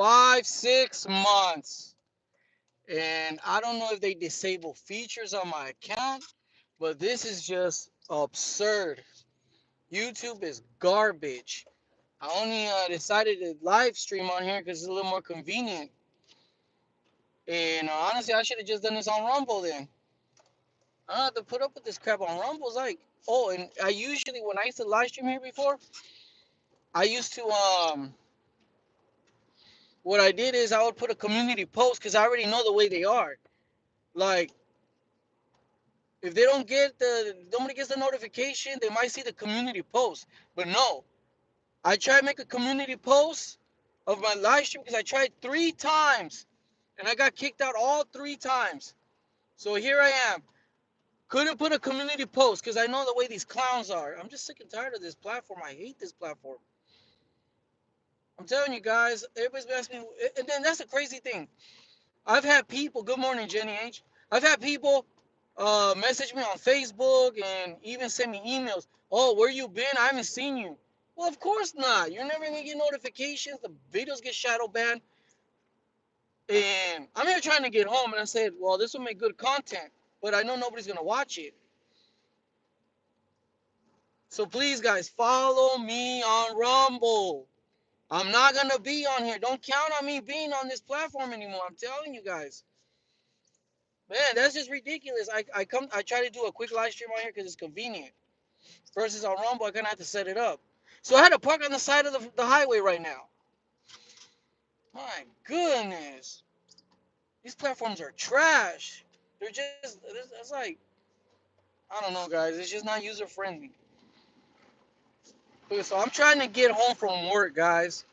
5-6 months. And I don't know if they disable features on my account, but this is just absurd. YouTube is garbage. I only decided to live stream on here because it's a little more convenient. And honestly, I should have just done this on Rumble then. I don't have to put up with this crap on Rumble. It's like, oh, and I usually, when I used to live stream here before, I used to, what I did is I would put a community post because I already know the way they are. Like, if they don't get nobody gets the notification, they might see the community post. But no, I tried to make a community post of my live stream because I tried 3 times and I got kicked out all 3 times. So here I am. Couldn't put a community post because I know the way these clowns are. I'm just sick and tired of this platform. I hate this platform. I'm telling you guys, everybody's been asking me, and then that's the crazy thing. I've had people, good morning, Jenny H. I've had people message me on Facebook and even send me emails. Oh, where you been? I haven't seen you. Well, of course not. You're never gonna get notifications. The videos get shadow banned. And I'm here trying to get home, and I said, well, this will make good content, but I know nobody's gonna watch it. So please, guys, follow me on Rumble. I'm not gonna be on here. Don't count on me being on this platform anymore. I'm telling you guys. Man, that's just ridiculous. I try to do a quick live stream on here because it's convenient. Versus on Rumble, I kind of have to set it up. So I had to park on the side of the highway right now. My goodness. These platforms are trash. They're just, it's like, I don't know, guys. It's just not user friendly. Okay, so I'm trying to get home from work, guys.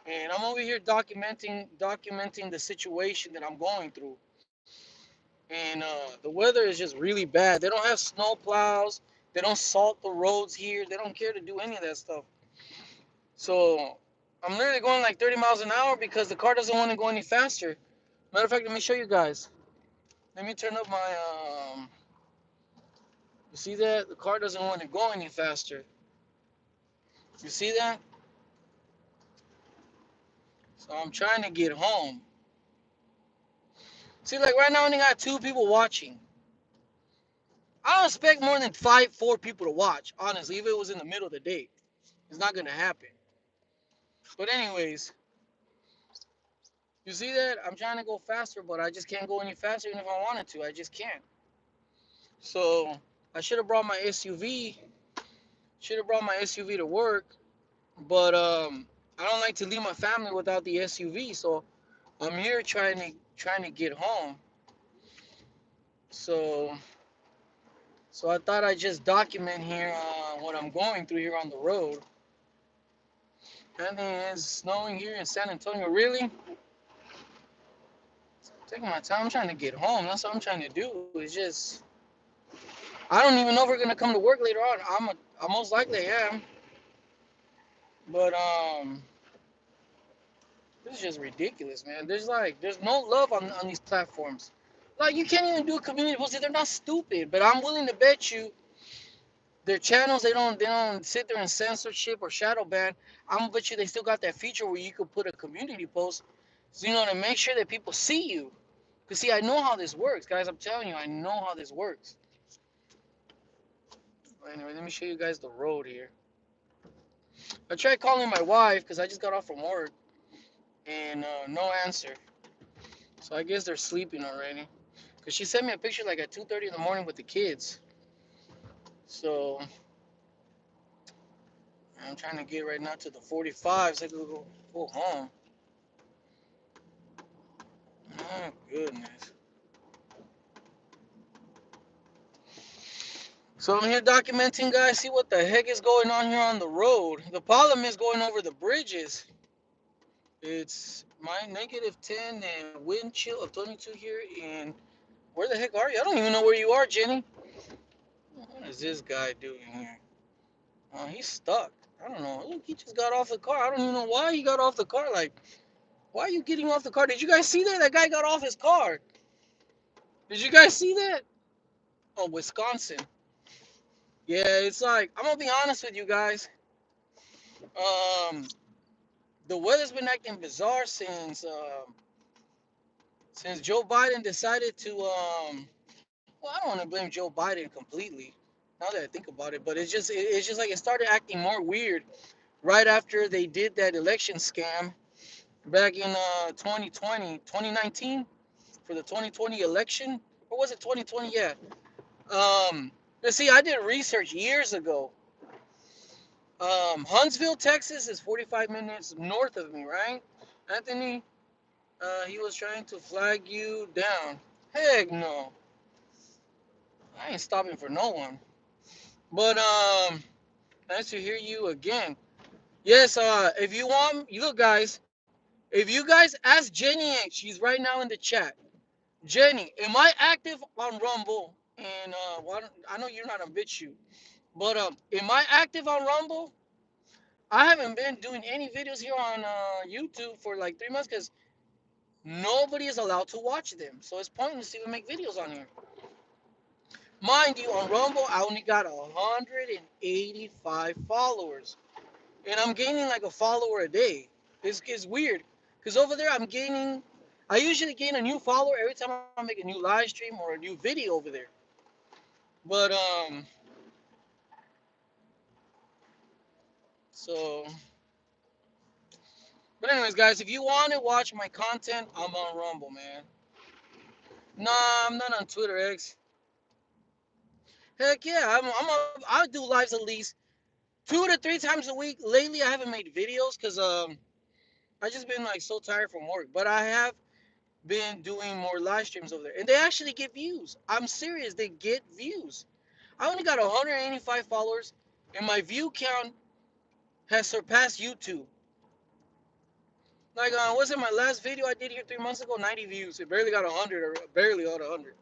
And I'm over here documenting the situation that I'm going through. And the weather is just really bad. They don't have snow plows. They don't salt the roads here. They don't care to do any of that stuff. So I'm literally going like 30 miles an hour because the car doesn't want to go any faster. Matter of fact, let me show you guys. Let me turn up my you see that? The car doesn't want to go any faster. You see that? So I'm trying to get home. See, like right now I only got 2 people watching. I don't expect more than 4 people to watch, honestly, if it was in the middle of the day. It's not gonna happen. But anyways, you see that? I'm trying to go faster, but I just can't go any faster even if I wanted to. I just can't. So I should have brought my SUV. Should have brought my SUV to work, but I don't like to leave my family without the SUV. So I'm here trying to get home. So so I thought I'd just document here what I'm going through here on the road. And it's snowing here in San Antonio. Really? Taking my time. I'm trying to get home. That's what I'm trying to do. It's just I don't even know if we're gonna come to work later on. I most likely am. But this is just ridiculous, man. There's no love on these platforms. Like you can't even do a community post. They're not stupid, but I'm willing to bet you their channels they don't sit there and censorship or shadow ban. I'm gonna bet you they still got that feature where you could put a community post, so to make sure that people see you. Cause see, I know how this works, guys. I'm telling you, I know how this works. Anyway, let me show you guys the road here. I tried calling my wife because I just got off from work, and no answer. So I guess they're sleeping already. Cause she sent me a picture like at 2:30 in the morning with the kids. So I'm trying to get right now to the 45 so I can go home. My goodness. So I'm here documenting, guys. See what the heck is going on here on the road. The problem is going over the bridges. It's my -10 and wind chill of 22 here. And where the heck are you? I don't even know where you are, Jenny. What is this guy doing here? Oh, he's stuck. I don't know. Look, he just got off the car. I don't even know why he got off the car. Like, why are you getting off the car? Did you guys see that? That guy got off his car. Did you guys see that? Oh, Wisconsin. Yeah, it's like, I'm gonna be honest with you guys. Um, The weather's been acting bizarre since Joe Biden decided to well, I don't want to blame Joe Biden completely. Now that I think about it, but it's just like it started acting more weird right after they did that election scam back in 2020, 2019 for the 2020 election, or was it 2020? Yeah. But see, I did research years ago. Huntsville, Texas is 45 minutes north of me, right? Anthony, he was trying to flag you down. Heck no. I ain't stopping for no one. But, nice to hear you again. Yes, if you want, you look, guys, if you guys ask Jenny H, she's right now in the chat. Jenny, am I active on Rumble? And, I know you're not on BitChute, but, am I active on Rumble? I haven't been doing any videos here on YouTube for like 3 months because nobody is allowed to watch them. So it's pointless to even make videos on here. Mind you, on Rumble, I only got 185 followers. And I'm gaining like a follower a day. It's weird. Because over there, I usually gain a new follower every time I make a new live stream or a new video over there. But, so, but anyways, guys, if you want to watch my content, I'm on Rumble, man. Nah, I'm not on Twitter X. Heck yeah, I do lives at least 2 to 3 times a week. Lately, I haven't made videos because I just been like so tired from work. But I have been doing more live streams over there, and they actually get views. I'm serious, they get views. I only got 185 followers, and my view count has surpassed YouTube. Like, was it my last video I did here 3 months ago? 90 views. It barely got 100, or barely got 100.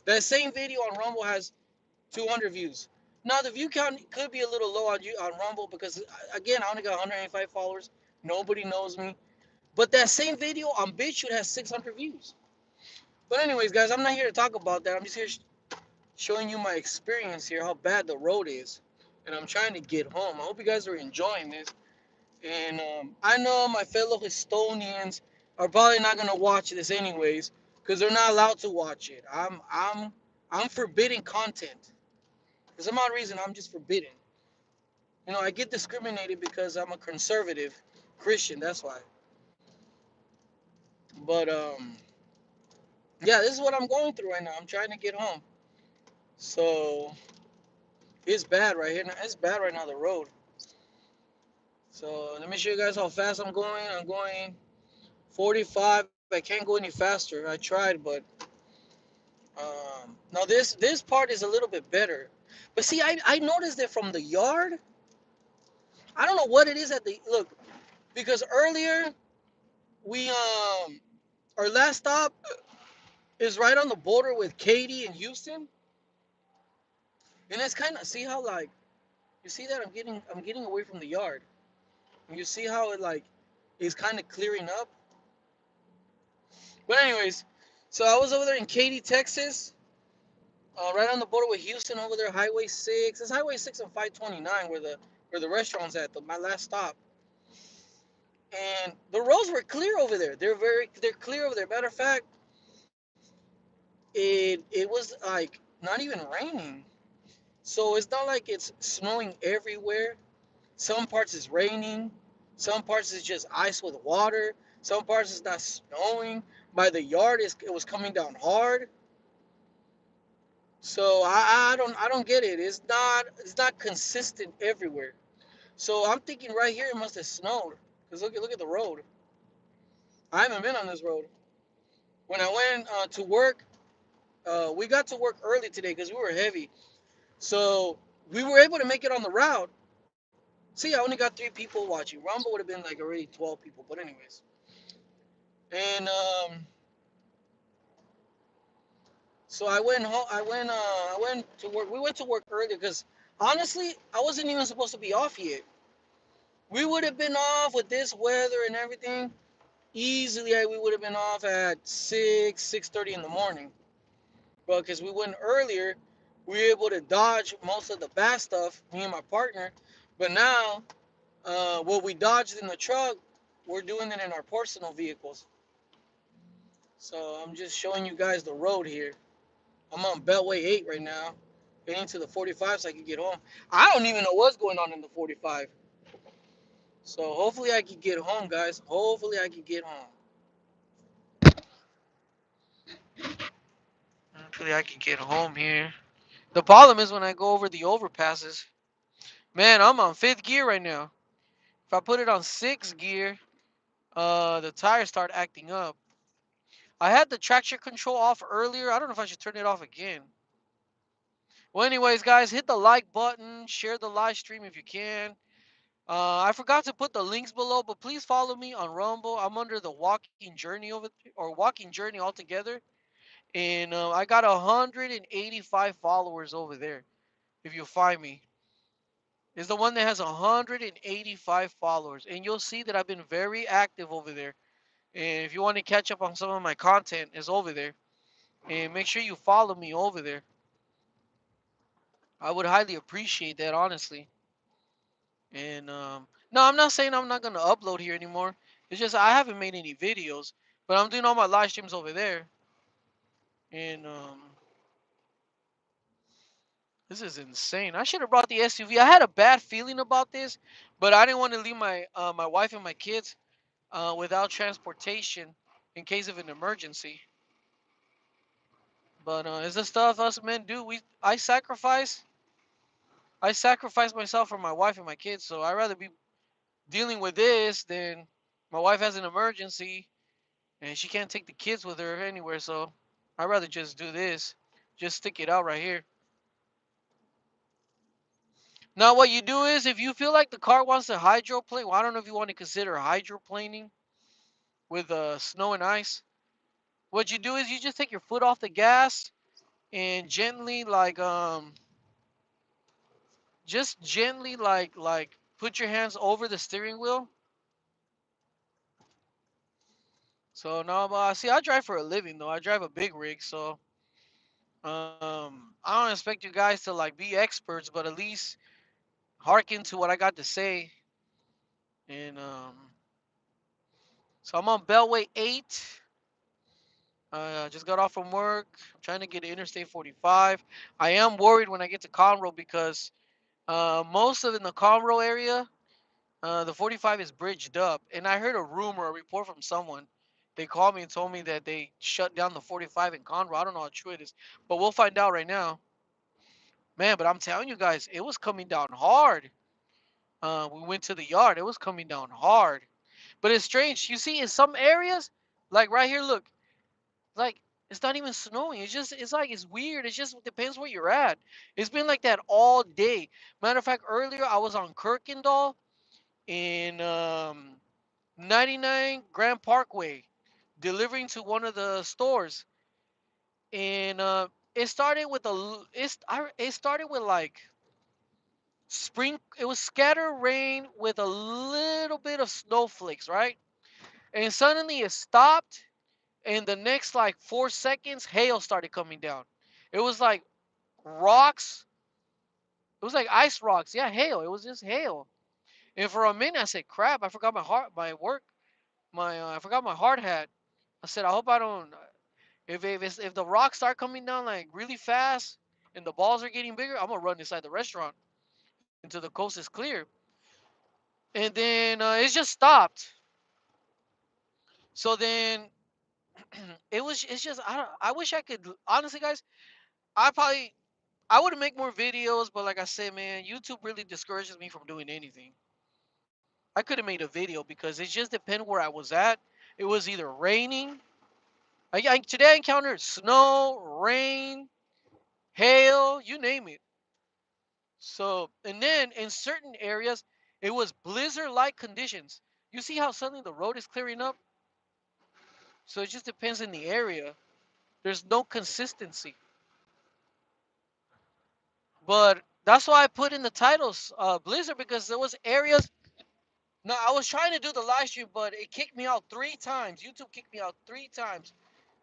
That same video on Rumble has 200 views. Now the view count could be a little low on Rumble because again I only got 185 followers. Nobody knows me. But that same video on Bitchute has 600 views. But anyways, guys, I'm not here to talk about that. I'm just here showing you my experience here, how bad the road is, and I'm trying to get home. I hope you guys are enjoying this. And I know my fellow Estonians are probably not gonna watch this anyways because they're not allowed to watch it. I'm forbidding content. For some odd reason, I'm just forbidden. I get discriminated because I'm a conservative Christian. That's why. But yeah, this is what I'm going through right now. I'm trying to get home. So it's bad right here. It's bad right now, the road. So let me show you guys how fast I'm going. I'm going 45. I can't go any faster. I tried, but now this part is a little bit better. But see, I noticed that from the yard. I don't know what it is at the look because earlier we our last stop is right on the border with Katy and Houston, and it's kind of see how like you see that I'm getting away from the yard, and you see how it like is kind of clearing up. But anyways, so I was over there in Katy, Texas, right on the border with Houston over there, Highway 6. It's Highway 6 and 529 where the restaurant's at. My last stop, and the roads were clear over there. They're clear over there. Matter of fact, it was like not even raining. So it's not like it's snowing everywhere. Some parts is raining. Some parts is just ice with water. Some parts is not snowing. By the yard, it was coming down hard. So I don't get it. It's not consistent everywhere. So I'm thinking right here it must have snowed. Cause look at the road. I haven't been on this road. When I went to work, we got to work early today because we were heavy. So we were able to make it on the route. See, I only got 3 people watching. Rumble would have been like already 12 people. But anyways, and so I went home. I went to work. We went to work early because honestly, I wasn't even supposed to be off yet. We would have been off with this weather and everything easily. We would have been off at 6:30 in the morning. But because we went earlier, we were able to dodge most of the bad stuff. Me and my partner. But now, what we dodged in the truck we're doing it in our personal vehicles. So I'm just showing you guys the road here. I'm on Beltway 8 right now, heading to the 45 so I can get home. I don't even know what's going on in the 45. So hopefully I can get home, guys. Hopefully I can get home. Hopefully I can get home here. The problem is when I go over the overpasses. Man, I'm on 5th gear right now. If I put it on 6th gear, the tires start acting up. I had the traction control off earlier. I don't know if I should turn it off again. Well, anyways, guys, hit the like button, share the live stream if you can. I forgot to put the links below, but please follow me on Rumble. I'm under the Walking Journey or Walking Journey altogether, and I got 185 followers over there. If you find me, is the one that has 185 followers, and you'll see that I've been very active over there. And if you want to catch up on some of my content, it's over there. And make sure you follow me over there. I would highly appreciate that, honestly. And no, I'm not saying I'm not gonna upload here anymore. It's just I haven't made any videos, but I'm doing all my live streams over there. And this is insane. I should have brought the SUV. I had a bad feeling about this, but I didn't want to leave my wife and my kids without transportation in case of an emergency. But it's the stuff us men do. I sacrifice myself for my wife and my kids. So I'd rather be dealing with this than my wife has an emergency and she can't take the kids with her anywhere. So I'd rather just do this, just stick it out right here. Now, what you do is if you feel like the car wants to hydroplane, well, I don't know if you want to consider hydroplaning with snow and ice. What you do is you just take your foot off the gas and gently, just gently, put your hands over the steering wheel. So now, see, I drive for a living though. I drive a big rig, so I don't expect you guys to like be experts, but at least hearken to what I got to say. And so I'm on Beltway 8. Just got off from work. I'm trying to get to Interstate 45. I am worried when I get to Conroe because most of in the Conroe area, the 45 is bridged up. And I heard a rumor, a report from someone. They called me and told me that they shut down the 45 in Conroe. I don't know how true it is, but we'll find out right now. Man, but I'm telling you guys, it was coming down hard. We went to the yard. It was coming down hard. But it's strange. You see, in some areas, like right here, look, like it's not even snowing. It's like it's weird. It just depends where you're at. It's been like that all day. Matter of fact, earlier I was on Kirkendall in 99 Grand Parkway, delivering to one of the stores, and it started with it started with like spring. It was scattered rain with a little bit of snowflakes, right? And suddenly it stopped, and the next like 4 seconds, hail started coming down. It was like rocks. It was like ice rocks. Yeah, hail. It was just hail. And for a minute, I said, "Crap! I forgot I forgot my hard hat." I said, "I hope I don't. If the rocks start coming down like really fast and the balls are getting bigger, I'm gonna run inside the restaurant until the coast is clear." And then it just stopped. So then it's just I wish I could honestly, guys. I probably I would make more videos, but like I said, man, YouTube really discourages me from doing anything. I could have made a video because it just depended where I was at. It was either raining. Today I encountered snow, rain, hail, you name it. So, and then in certain areas, it was blizzard-like conditions. You see how suddenly the road is clearing up? So it just depends in the area. There's no consistency. But that's why I put in the titles blizzard because there was areas. No, I was trying to do the live stream, but it kicked me out 3 times. YouTube kicked me out 3 times.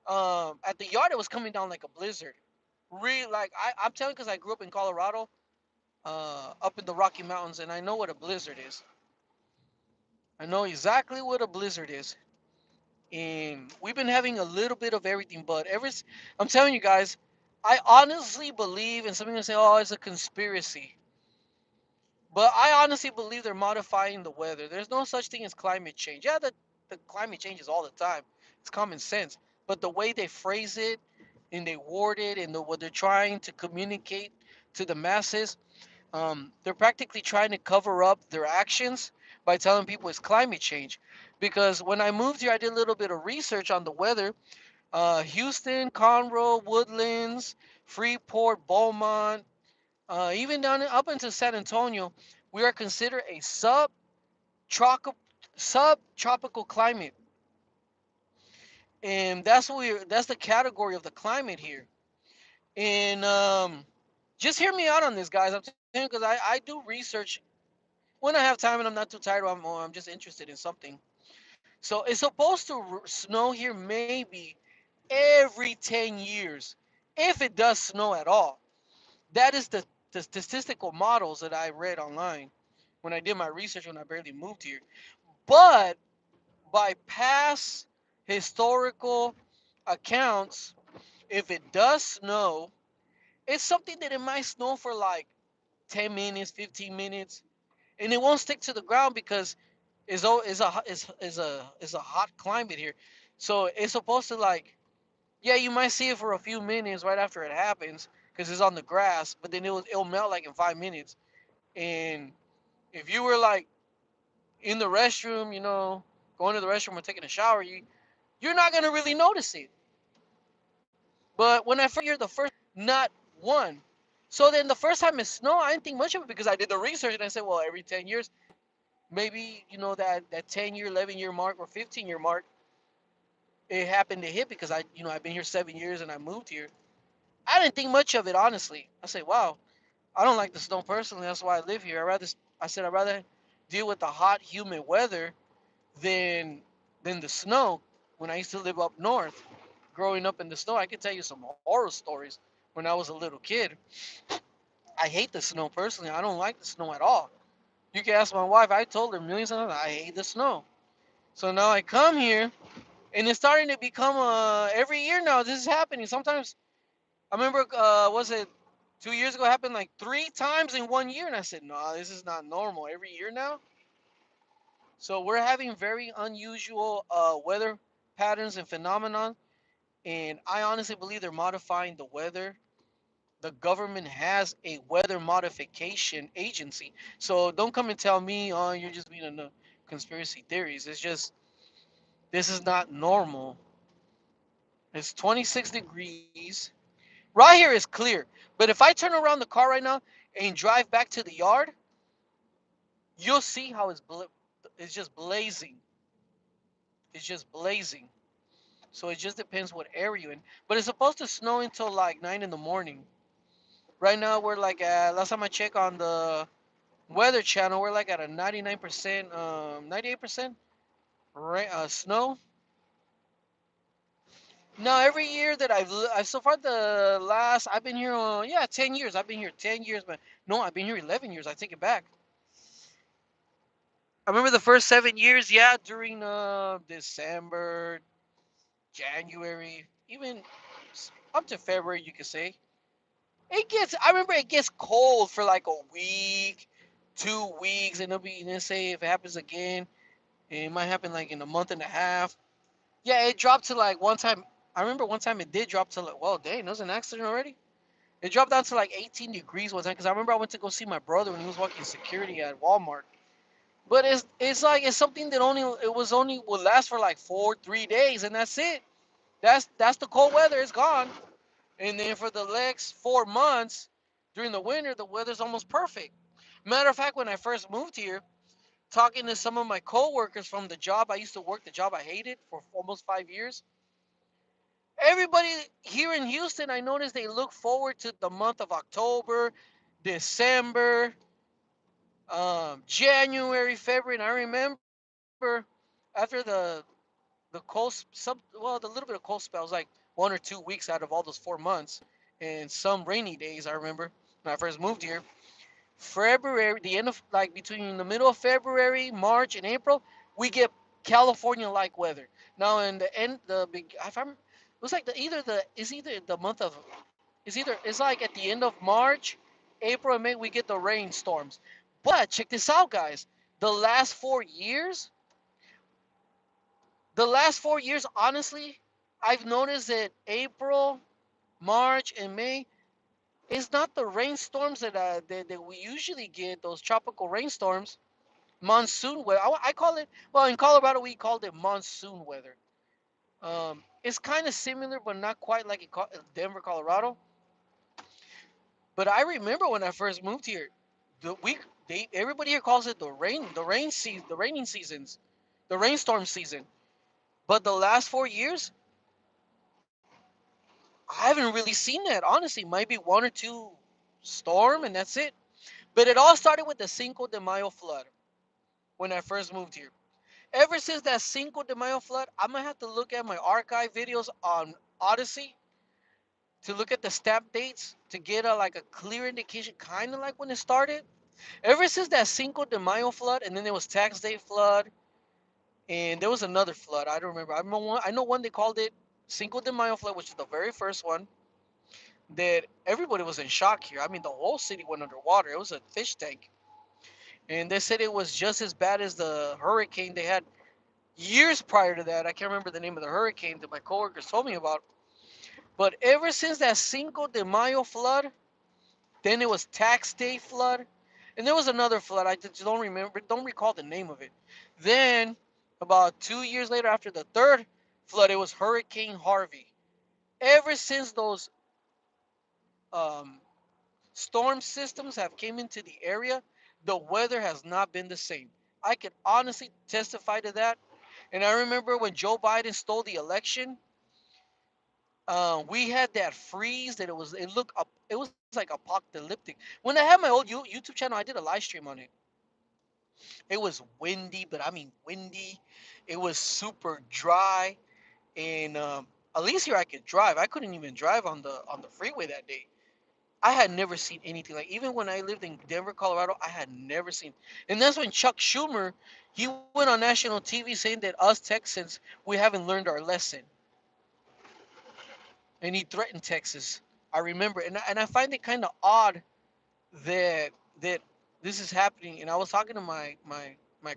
At the yard, it was coming down like a blizzard. Really, like I'm telling, because I grew up in Colorado, up in the Rocky Mountains, and I know what a blizzard is. I know exactly what a blizzard is. And we've been having a little bit of everything, but I'm telling you guys, I honestly believe, and some people say, oh, it's a conspiracy. But I honestly believe they're modifying the weather. There's no such thing as climate change. Yeah, the climate changes all the time. It's common sense. But the way they phrase it and they word it and what they're trying to communicate to the masses, they're practically trying to cover up their actions by telling people it's climate change. Because when I moved here, I did a little bit of research on the weather. Houston, Conroe, Woodlands, Freeport, Beaumont, even up into San Antonio, we are considered a subtropical climate, and that's the category of the climate here. And just hear me out on this, guys. I'm telling you because I do research when I have time and I'm not too tired or I'm just interested in something. So it's supposed to snow here maybe every 10 years, if it does snow at all. That is the statistical models that I read online when I did my research when I barely moved here. But by past historical accounts, if it does snow, it's something that it might snow for like 10 minutes, 15 minutes, and it won't stick to the ground because it's a hot climate here. So it's supposed to like, yeah, you might see it for a few minutes right after it happens because it's on the grass, but then it'll melt like in 5 minutes. And if you were like in the restroom, going to the restroom or taking a shower, you're not gonna really notice it. But when I first year, the first not one. So then the first time it snowed, I didn't think much of it because I did the research and I said, well, every 10 years, maybe that 10 year, 11 year mark or 15 year mark, it happened to hit because I've been here 7 years and I moved here. I didn't think much of it honestly. I said, wow, I don't like the snow personally. That's why I live here. I'd rather deal with the hot, humid weather than the snow. When I used to live up north, growing up in the snow, I could tell you some horror stories. When I was a little kid, I hate the snow personally. I don't like the snow at all. You can ask my wife. I told her millions of times I hate the snow. So now I come here, and it's starting to become every year now. This is happening. Sometimes I remember, was it 2 years ago? It happened like 3 times in 1 year, and I said, no, this is not normal. Every year now. So we're having very unusual weather patterns and phenomenon, and I honestly believe they're modifying the weather. The government has a weather modification agency, so don't come and tell me, oh, you're just being in the conspiracy theories. It's just this is not normal. It's 26 degrees. Right here is clear, but if I turn around the car right now and drive back to the yard, you'll see how it's just blazing. It's just blazing. So it just depends what area you're in. But it's supposed to snow until like 9 in the morning. Right now we're like at, last time I checked on the Weather Channel, we're like at a 99%, 98% snow. Now every year that I've so far I've been here, yeah, 10 years. I've been here 10 years, but no, I've been here 11 years. I take it back. I remember the first 7 years, yeah, during December, January, even up to February, you could say. I remember it gets cold for like a week, 2 weeks, and it'll say if it happens again, it might happen like in a month and a half. Yeah, it dropped to like one time. I remember one time it did drop to like, well, dang, there was an accident already. It dropped down to like 18 degrees one time because I remember I went to go see my brother when he was working security at Walmart. But it's like it's something that only it was only would last for like 3 days and that's it. That's the cold weather. It's gone. And then for the next 4 months during the winter, the weather's almost perfect. Matter of fact, when I first moved here, talking to some of my coworkers from the job I used to work, the job I hated for almost 5 years, everybody here in Houston, I noticed they look forward to the month of October, December, January, February, and I remember after the the little bit of cold spells, like 1 or 2 weeks out of all those 4 months, and some rainy days. I remember when I first moved here, February, the end of like between the middle of February, March, and April. we get California-like weather. Now in the end, if I'm, it was like either the month of, it's like at the end of March, April, and May we get the rainstorms. But check this out, guys. The last 4 years, honestly, I've noticed that April, March, and May is not the rainstorms that we usually get. Those tropical rainstorms, monsoon weather. I call it. Well, in Colorado we called it monsoon weather. It's kind of similar, but not quite like Denver, Colorado. But I remember when I first moved here, the week everybody here calls it the raining seasons, the rainstorm season. But the last 4 years, I haven't really seen that. Honestly, might be one or two storm, and that's it. But it all started with the Cinco de Mayo flood when I first moved here. Ever since that Cinco de Mayo flood, I'm gonna have to look at my archive videos on Odyssey to look at the stamp dates to get a clear indication, kind of like when it started. Ever since that Cinco de Mayo flood, and then there was Tax Day flood, and there was another flood. I don't remember. I know one they called it Cinco de Mayo flood, which is the very first one. That everybody was in shock here. I mean, the whole city went underwater. It was a fish tank, and they said it was just as bad as the hurricane they had years prior to that. I can't remember the name of the hurricane that my coworkers told me about. But ever since that Cinco de Mayo flood, then it was Tax Day flood, and there was another flood. I just don't recall the name of it. Then, about 2 years later, after the third flood, it was Hurricane Harvey. Ever since those um, storm systems have came into the area, the weather has not been the same. I can honestly testify to that. And I remember when Joe Biden stole the election, we had that freeze that it was like apocalyptic. When I had my old YouTube channel, I did a live stream on it. It was windy, but I mean windy. It was super dry, and at least here I could drive. I couldn't even drive on the freeway that day. I had never seen anything like. Even when I lived in Denver, Colorado, I had never seen. And that's when Chuck Schumer, he went on national TV saying that us Texans we haven't learned our lesson, and he threatened Texas. I remember, and I find it kind of odd that that this is happening. And I was talking to my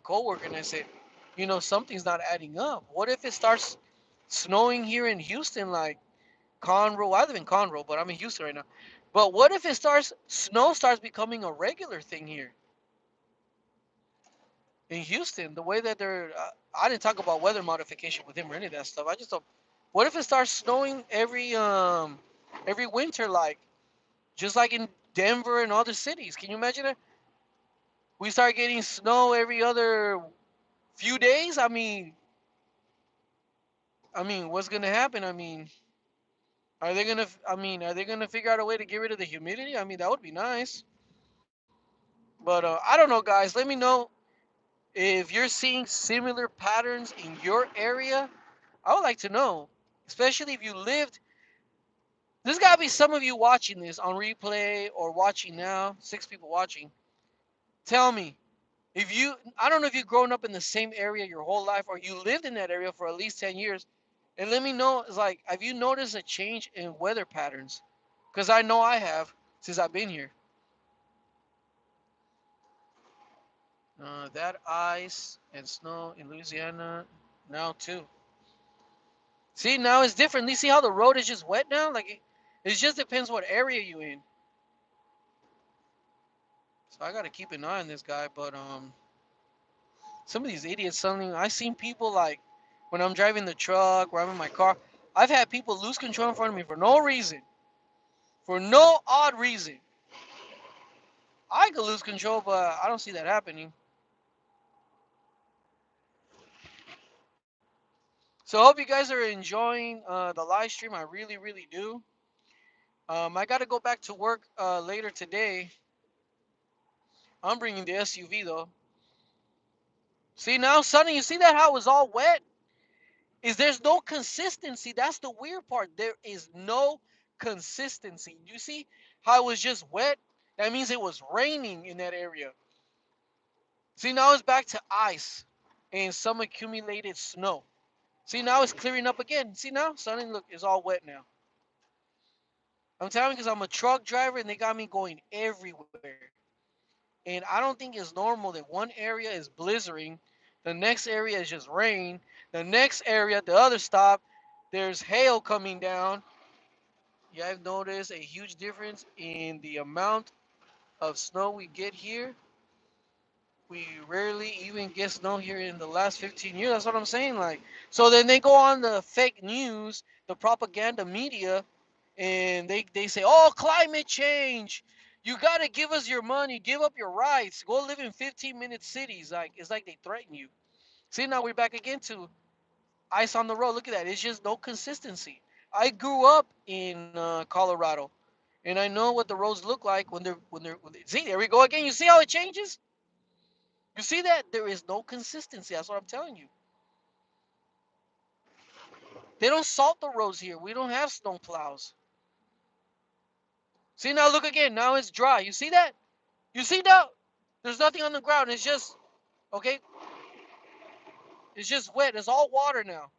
coworker, and I said, something's not adding up. What if it starts snowing here in Houston, like Conroe? I live in Conroe, but I'm in Houston right now. But what if snow starts becoming a regular thing here in Houston? The way that I didn't talk about weather modification with him or any of that stuff. I just thought, what if it starts snowing every winter, like just like in Denver and other cities? Can you imagine it? We start getting snow every other few days. I mean, what's gonna happen? Are they gonna figure out a way to get rid of the humidity? I mean, that would be nice. But I don't know, guys. Let me know if you're seeing similar patterns in your area. I would like to know, especially if you lived. There's gotta be some of you watching this on replay or watching now. 6 people watching. Tell me, if you, I don't know if you've grown up in the same area your whole life or you lived in that area for at least 10 years. And let me know, it's like, have you noticed a change in weather patterns? Because I know I have since I've been here. That ice and snow in Louisiana now too. See, now it's different. You see how the road is just wet now? Like, it just depends what area you in. So I got to keep an eye on this guy. But some of these idiots suddenly, I seen people like when I'm driving the truck or I'm in my car, I've had people lose control in front of me for no reason, for no odd reason. I could lose control, but I don't see that happening. So I hope you guys are enjoying the live stream. I really, really do. I got to go back to work later today. I'm bringing the SUV though. See now, Sonny, you see that how it was all wet? There's no consistency. That's the weird part. There is no consistency. You see how it was just wet? That means it was raining in that area. See, now it's back to ice. and some accumulated snow. See, now it's clearing up again. See now, Sonny, look, it's all wet now. I'm telling you because I'm a truck driver and they got me going everywhere. And I don't think it's normal that one area is blizzarding, the next area is just rain, the next area, the other stop, there's hail coming down. Yeah, I've noticed a huge difference in the amount of snow we get here. We rarely even get snow here in the last 15 years. That's what I'm saying. Like, so then they go on the fake news, the propaganda media, and they say, "Oh, climate change. You gotta give us your money, give up your rights, go live in 15-minute cities." Like it's like they threaten you. See, now we're back again to ice on the road. Look at that. It's just no consistency. I grew up in Colorado, and I know what the roads look like when they're. See, there we go again. You see how it changes? You see that there is no consistency. That's what I'm telling you. They don't salt the roads here. We don't have snow plows. See now, look again. Now it's dry. You see that? You see now? There's nothing on the ground. It's just okay. It's just wet. It's all water now.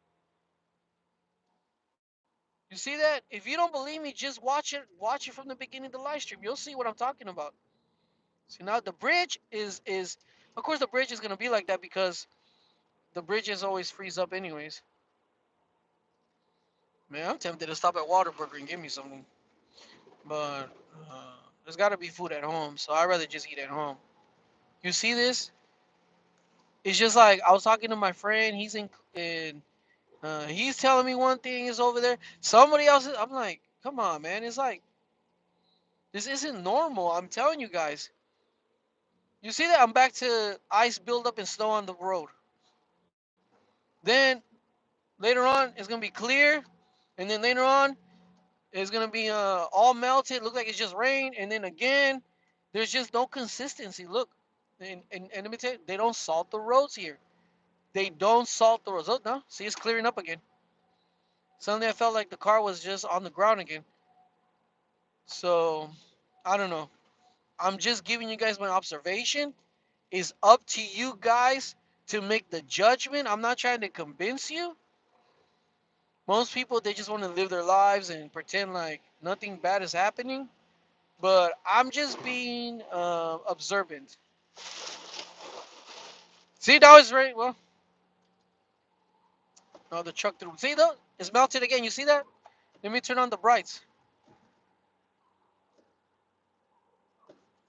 You see that? If you don't believe me, just watch it. Watch it from the beginning of the live stream. You'll see what I'm talking about. See now, the bridge is, of course, the bridge is gonna be like that because the bridges always freeze up anyways. Man, I'm tempted to stop at Waterburger and give me something, but there's got to be food at home, so I'd rather just eat at home. You see this? It's just like I was talking to my friend. He's telling me one thing is over there. Somebody else. I'm like, come on, man. It's like this isn't normal. I'm telling you guys. You see that? I'm back to ice buildup and snow on the road. Then later on, it's gonna be clear, and then later on, it's gonna be all melted. Look like it's just rain, and then again, there's just no consistency. Look, and let me tell you, they don't salt the roads here. They don't salt the roads. Oh no, see, it's clearing up again. Suddenly, I felt like the car was just on the ground again. So, I don't know. I'm just giving you guys my observation. It's up to you guys to make the judgment. I'm not trying to convince you. Most people, they just want to live their lives and pretend like nothing bad is happening. But I'm just being observant. See, that was right. Well, no, the truck through. See, though, it's melted again. You see that? Let me turn on the brights.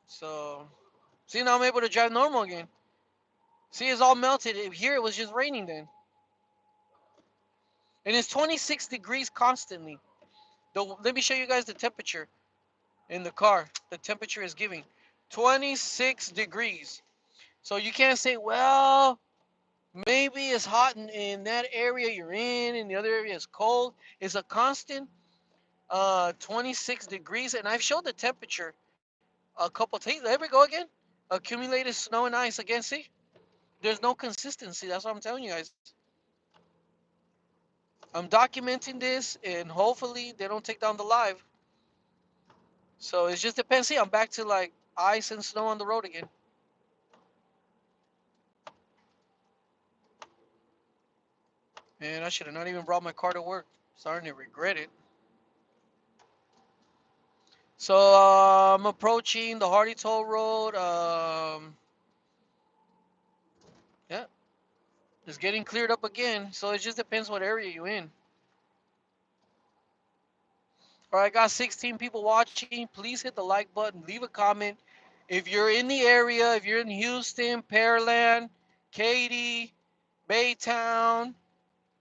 So, see, now I'm able to drive normal again. See, it's all melted. Here it was just raining then. And it's 26 degrees constantly. Let me show you guys the temperature in the car. The temperature is giving 26 degrees. So you can't say, well, maybe it's hot in that area you're in and the other area is cold. It's a constant 26 degrees. And I've showed the temperature a couple times. There we go again. Accumulated snow and ice again. See? There's no consistency. That's what I'm telling you guys. I'm documenting this and hopefully they don't take down the live. So it just depends. See, I'm back to like ice and snow on the road again. Man, I should have not even brought my car to work. Starting to regret it. So I'm approaching the Hardy Toll Road. Yeah, it's getting cleared up again. So it just depends what area you're in. All right, I got 16 people watching. Please hit the like button. Leave a comment. If you're in the area, if you're in Houston, Pearland, Katy, Baytown,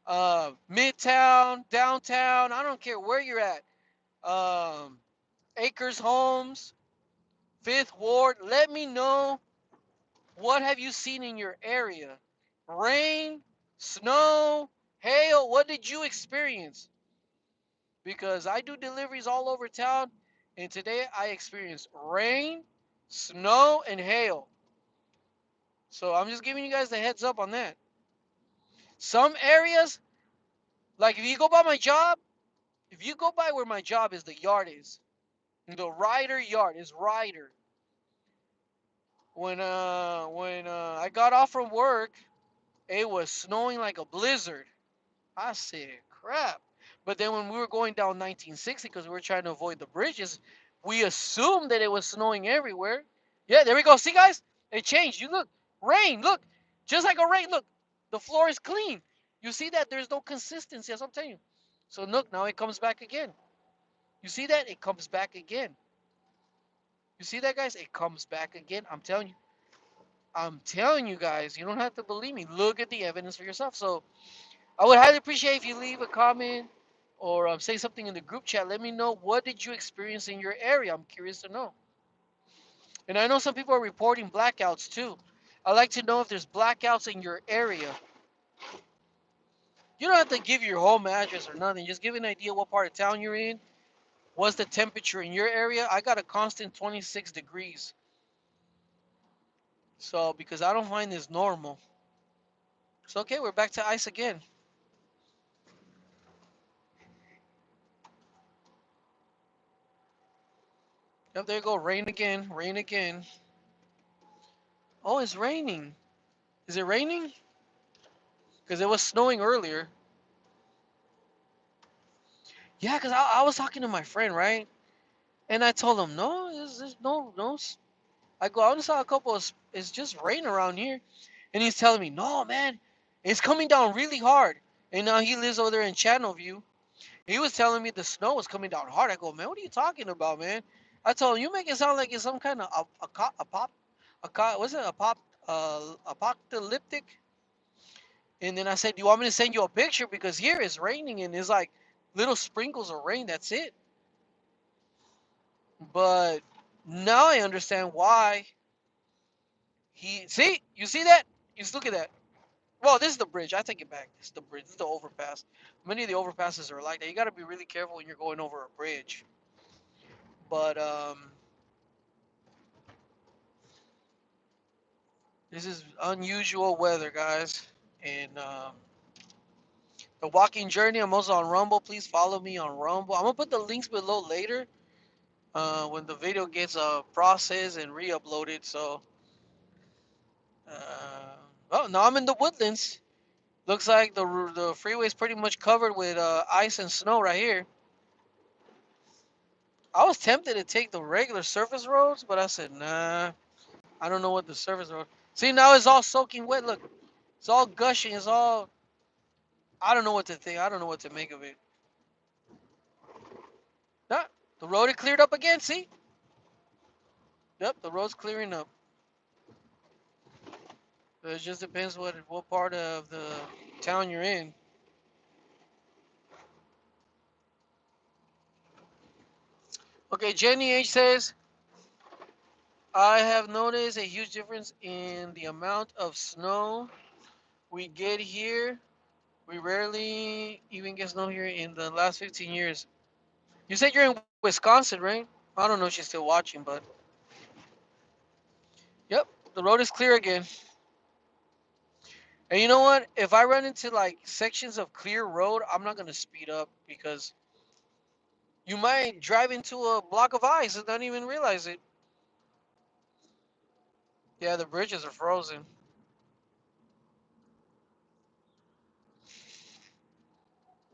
Midtown, downtown, I don't care where you're at. Um, Acres Homes, Fifth Ward. Let me know what have you seen in your area. Rain, snow, hail. What did you experience? Because I do deliveries all over town, and today I experienced rain, snow, and hail. So I'm just giving you guys the heads up on that. Some areas, like if you go by my job, if you go by where my job is, the yard is. The Ryder yard is Ryder. When I got off from work, It was snowing like a blizzard. I said, crap. But then when we were going down 1960, because we were trying to avoid the bridges, we assumed that it was snowing everywhere. Yeah, there we go. See, guys? It changed. You look. Rain. Look. Just like a rain. Look. The floor is clean. You see that? There's no consistency. That's what I'm telling you. So look, now it comes back again. You see that? It comes back again. You see that, guys? It comes back again. I'm telling you. I'm telling you guys. You don't have to believe me. Look at the evidence for yourself. So I would highly appreciate if you leave a comment or say something in the group chat. Let me know, what did you experience in your area. I'm curious to know. And I know some people are reporting blackouts too. I'd like to know if there's blackouts in your area. You don't have to give your home address or nothing. Just give an idea what part of town you're in. What's the temperature in your area? I got a constant 26 degrees. So, because I don't find this normal. So, okay, we're back to ice again. Yep, there you go. Rain again. Rain again. Oh, it's raining. Is it raining? Because it was snowing earlier. Yeah, because I was talking to my friend, right? And I told him, no, there's no. I go, I only saw a couple of, it's just rain around here. And he's telling me, no, man, it's coming down really hard. And now he lives over there in Channelview. He was telling me the snow was coming down hard. I go, man, what are you talking about, man? I told him, you make it sound like it's some kind of what's it, apocalyptic? And then I said, do you want me to send you a picture? Because here it's raining and it's like little sprinkles of rain. That's it. But now I understand why see, you see that? You just look at that. Well, this is the bridge. I take it back. This is the bridge. This is the overpass. Many of the overpasses are like that. You got to be really careful when you're going over a bridge. But this is unusual weather, guys. And the walking journey. I'm also on Rumble. Please follow me on Rumble. I'm gonna put the links below later when the video gets processed and re-uploaded. So, oh, now I'm in the woodlands. Looks like the freeway is pretty much covered with ice and snow right here. I was tempted to take the regular surface roads, but I said, nah, I don't know what the surface road. See, now it's all soaking wet. Look, it's all gushing. It's all. I don't know what to think. I don't know what to make of it. Nah, the road is cleared up again. See? Yep, the road's clearing up. It just depends what part of the town you're in. Okay, Jenny H says, I have noticed a huge difference in the amount of snow we get here. We rarely even get snow here in the last 15 years. You said you're in Wisconsin, right? I don't know if she's still watching, but yep, the road is clear again. And you know what? If I run into like sections of clear road, I'm not gonna speed up because you might drive into a block of ice and not even realize it. Yeah, the bridges are frozen.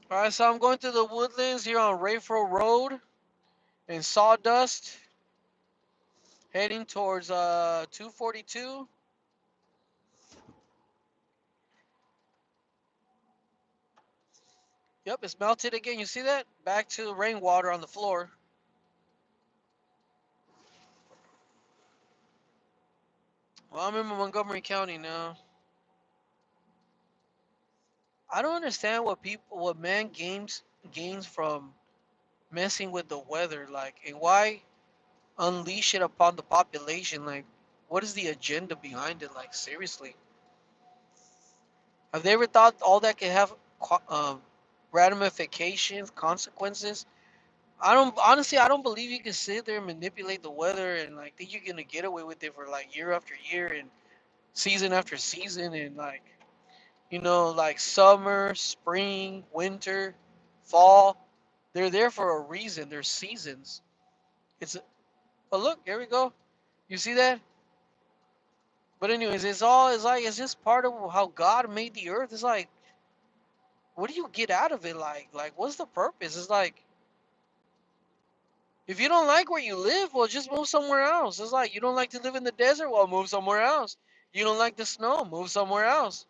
All right, so I'm going to the woodlands here on Referral Road in Sawdust, heading towards 242. Yep, it's melted again. You see that? Back to rainwater on the floor. Well, I'm in Montgomery County now. I don't understand what man gains from messing with the weather, like, and why unleash it upon the population? Like, what is the agenda behind it? Like, seriously, have they ever thought all that could have ramifications, consequences? I don't honestly. I don't believe you can sit there and manipulate the weather and like think you're gonna get away with it for like year after year and season after season and like like summer, spring, winter, fall. They're there for a reason. They're seasons. It's but look, here we go. You see that? But anyways, it's just part of how God made the earth. It's like, what do you get out of it? Like what's the purpose? It's like, if you don't like where you live, well, just move somewhere else. It's like, you don't like to live in the desert, well, move somewhere else. You don't like the snow, move somewhere else.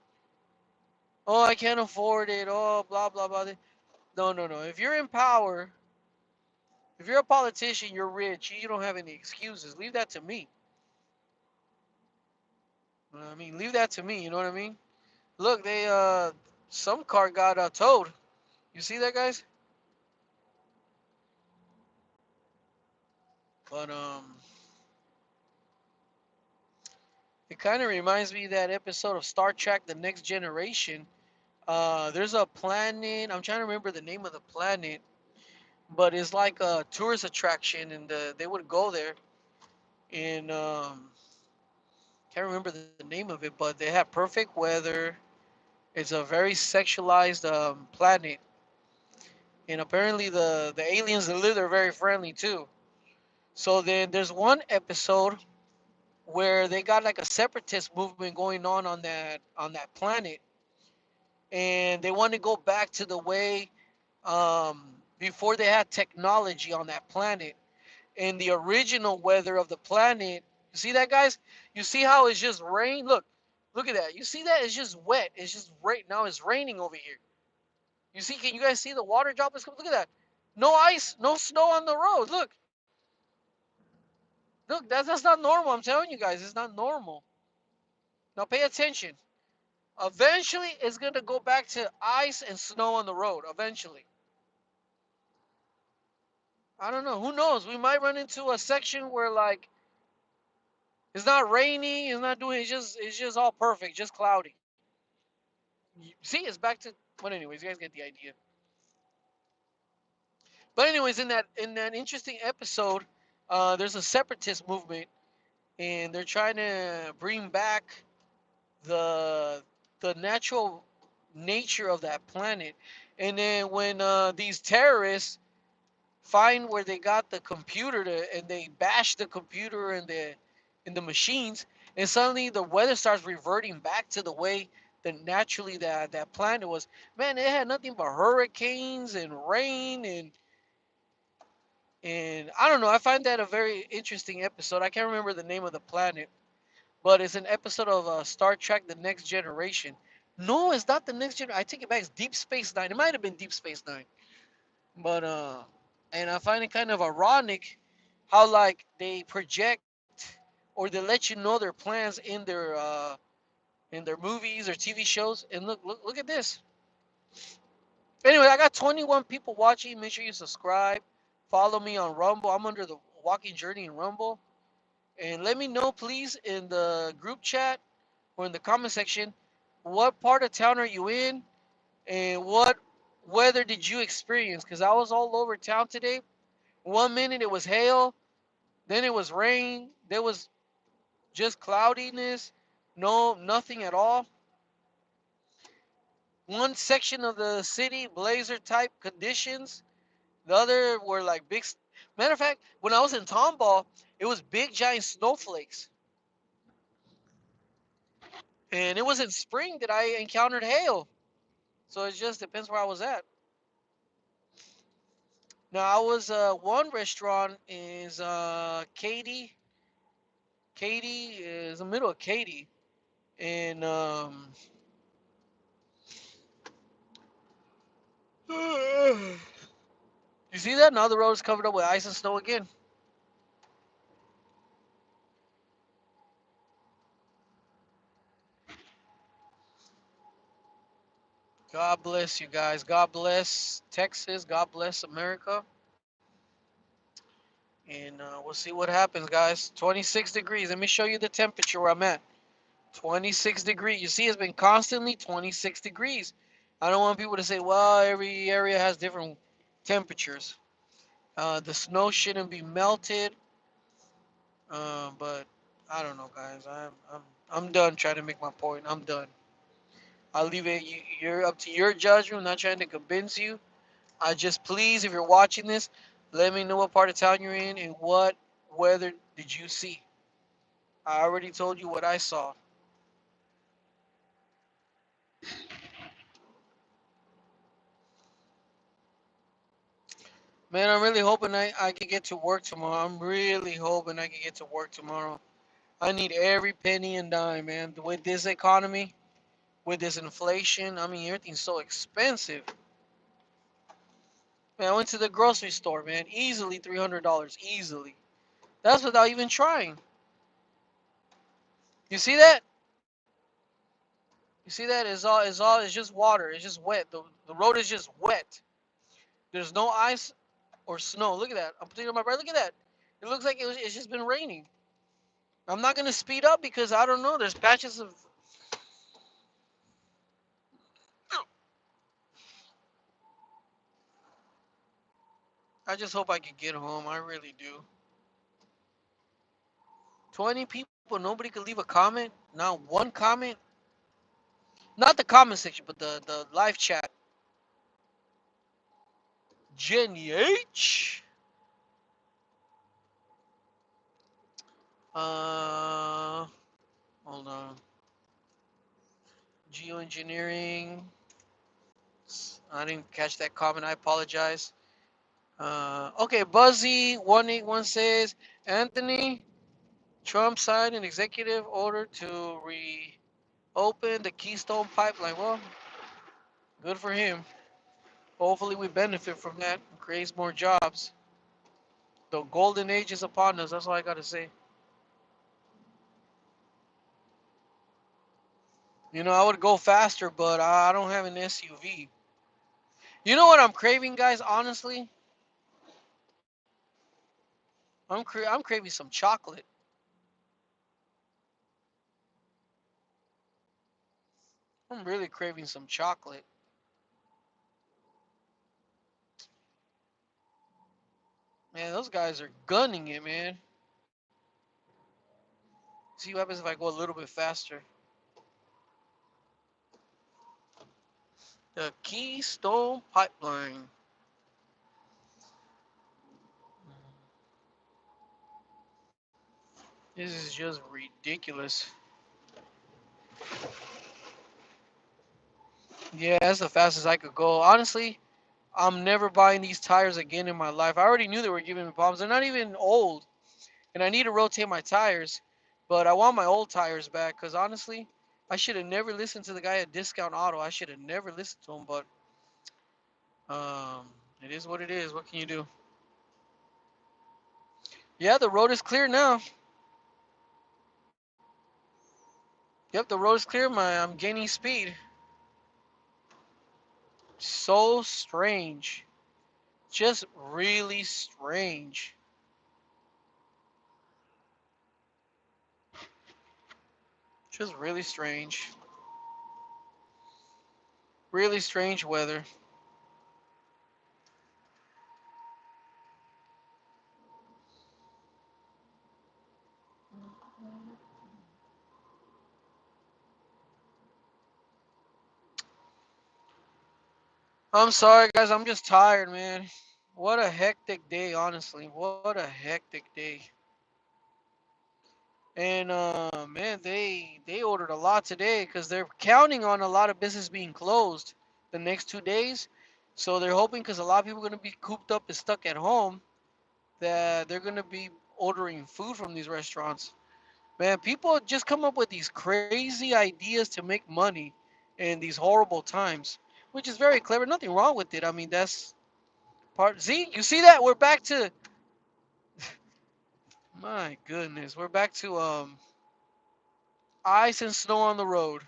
Oh, I can't afford it. Oh, blah blah blah. No, no, no. If you're in power, if you're a politician, you're rich. You don't have any excuses. Leave that to me. You know what I mean? Leave that to me. You know what I mean? Look, some car got towed. You see that, guys? But it kind of reminds me of that episode of Star Trek: The Next Generation. There's a planet. I'm trying to remember the name of the planet, but it's like a tourist attraction, and they would go there, and can't remember the name of it, but they have perfect weather. It's a very sexualized planet, and apparently the aliens that live there are very friendly too. So then there's one episode where they got like a separatist movement going on that planet, and they want to go back to the way before they had technology on that planet and the original weather of the planet. You see that, guys? You see how it's just rain? Look at that. You see that? It's just wet. It's just right now. It's raining over here. You see? Can you guys see the water droplets? Look at that. No ice, no snow on the road. Look. That's not normal. I'm telling you guys, it's not normal. Now pay attention. Eventually, it's gonna go back to ice and snow on the road. Eventually, I don't know. Who knows? We might run into a section where like it's not rainy. It's not doing. It's just all perfect. Just cloudy. See, it's back to. But anyways, you guys get the idea. But anyways, in that interesting episode, there's a separatist movement, and they're trying to bring back the the natural nature of that planet. And then when these terrorists find where they got the computer and they bash the computer and the machines, and suddenly the weather starts reverting back to the way that naturally that planet was. Man, it had nothing but hurricanes and rain and I don't know. I find that a very interesting episode. I can't remember the name of the planet, but it's an episode of Star Trek: The Next Generation. No, it's not the next generation. I take it back. It's Deep Space Nine. It might have been Deep Space Nine, but and I find it kind of ironic how like they project or they let you know their plans in their movies or TV shows. And look at this. Anyway, I got 21 people watching. Make sure you subscribe. Follow me on Rumble. I'm under the Walking Journey in Rumble. And let me know, please, in the group chat or in the comment section, what part of town are you in and what weather did you experience? Because I was all over town today. One minute it was hail, then it was rain, there was just cloudiness, no, nothing at all. One section of the city, blazer type conditions. The other were like big. Matter of fact, when I was in Tomball, it was big giant snowflakes. And it was in spring that I encountered hail. So it just depends where I was at. Now I was one restaurant is Katy. Katy is the middle of Katy, and you see that now the road is covered up with ice and snow again. God bless you guys. God bless Texas. God bless America. And we'll see what happens, guys. 26 degrees. Let me show you the temperature where I'm at. 26 degrees. You see, it's been constantly 26 degrees. I don't want people to say, well, every area has different temperatures. The snow shouldn't be melted, but I don't know, guys. I'm done trying to make my point. I'm done. I'll leave it. You're up to your judgment. I'm not trying to convince you. I just please, if you're watching this, let me know what part of town you're in and what weather did you see. I already told you what I saw. Man, I'm really hoping I can get to work tomorrow. I'm really hoping I can get to work tomorrow. I need every penny and dime, man. With this economy, with this inflation, I mean, everything's so expensive. Man, I went to the grocery store, man. Easily $300. Easily. That's without even trying. You see that? You see that? It's just water. It's just wet. The road is just wet. There's no ice or snow. Look at that. I'm putting on my breath. Look at that. It looks like it's just been raining. I'm not gonna speed up because I don't know. There's patches of. I just hope I can get home. I really do. 20 people. Nobody could leave a comment. Not one comment. Not the comment section, but the live chat. Jenny H. Uh, hold on. Geoengineering. I didn't catch that comment. I apologize. Okay, Buzzy181 says Anthony Trump signed an executive order to reopen the Keystone Pipeline. Well, good for him. Hopefully, we benefit from that and creates more jobs. The golden age is upon us. That's all I gotta say. You know, I would go faster, but I don't have an SUV. You know what I'm craving, guys? Honestly, I'm craving some chocolate. I'm really craving some chocolate. Man, those guys are gunning it, man. See what happens if I go a little bit faster. The Keystone Pipeline. This is just ridiculous. Yeah, that's the fastest I could go. Honestly, I'm never buying these tires again in my life. I already knew they were giving me problems. They're not even old, and I need to rotate my tires. But I want my old tires back because honestly, I should have never listened to the guy at Discount Auto. I should have never listened to him. But um, it is what it is. What can you do? Yeah, the road is clear now. Yep, the road is clear. I'm gaining speed. So strange. Just really strange. Just really strange. Really strange weather. I'm sorry, guys. I'm just tired, man. What a hectic day, honestly. What a hectic day. And man, they ordered a lot today because they're counting on a lot of business being closed the next 2 days. So they're hoping because a lot of people are gonna be cooped up and stuck at home that they're gonna be ordering food from these restaurants. Man, people just come up with these crazy ideas to make money in these horrible times, which is very clever. Nothing wrong with it. I mean, that's part. See, you see that? We're back to. My goodness, we're back to ice and snow on the road.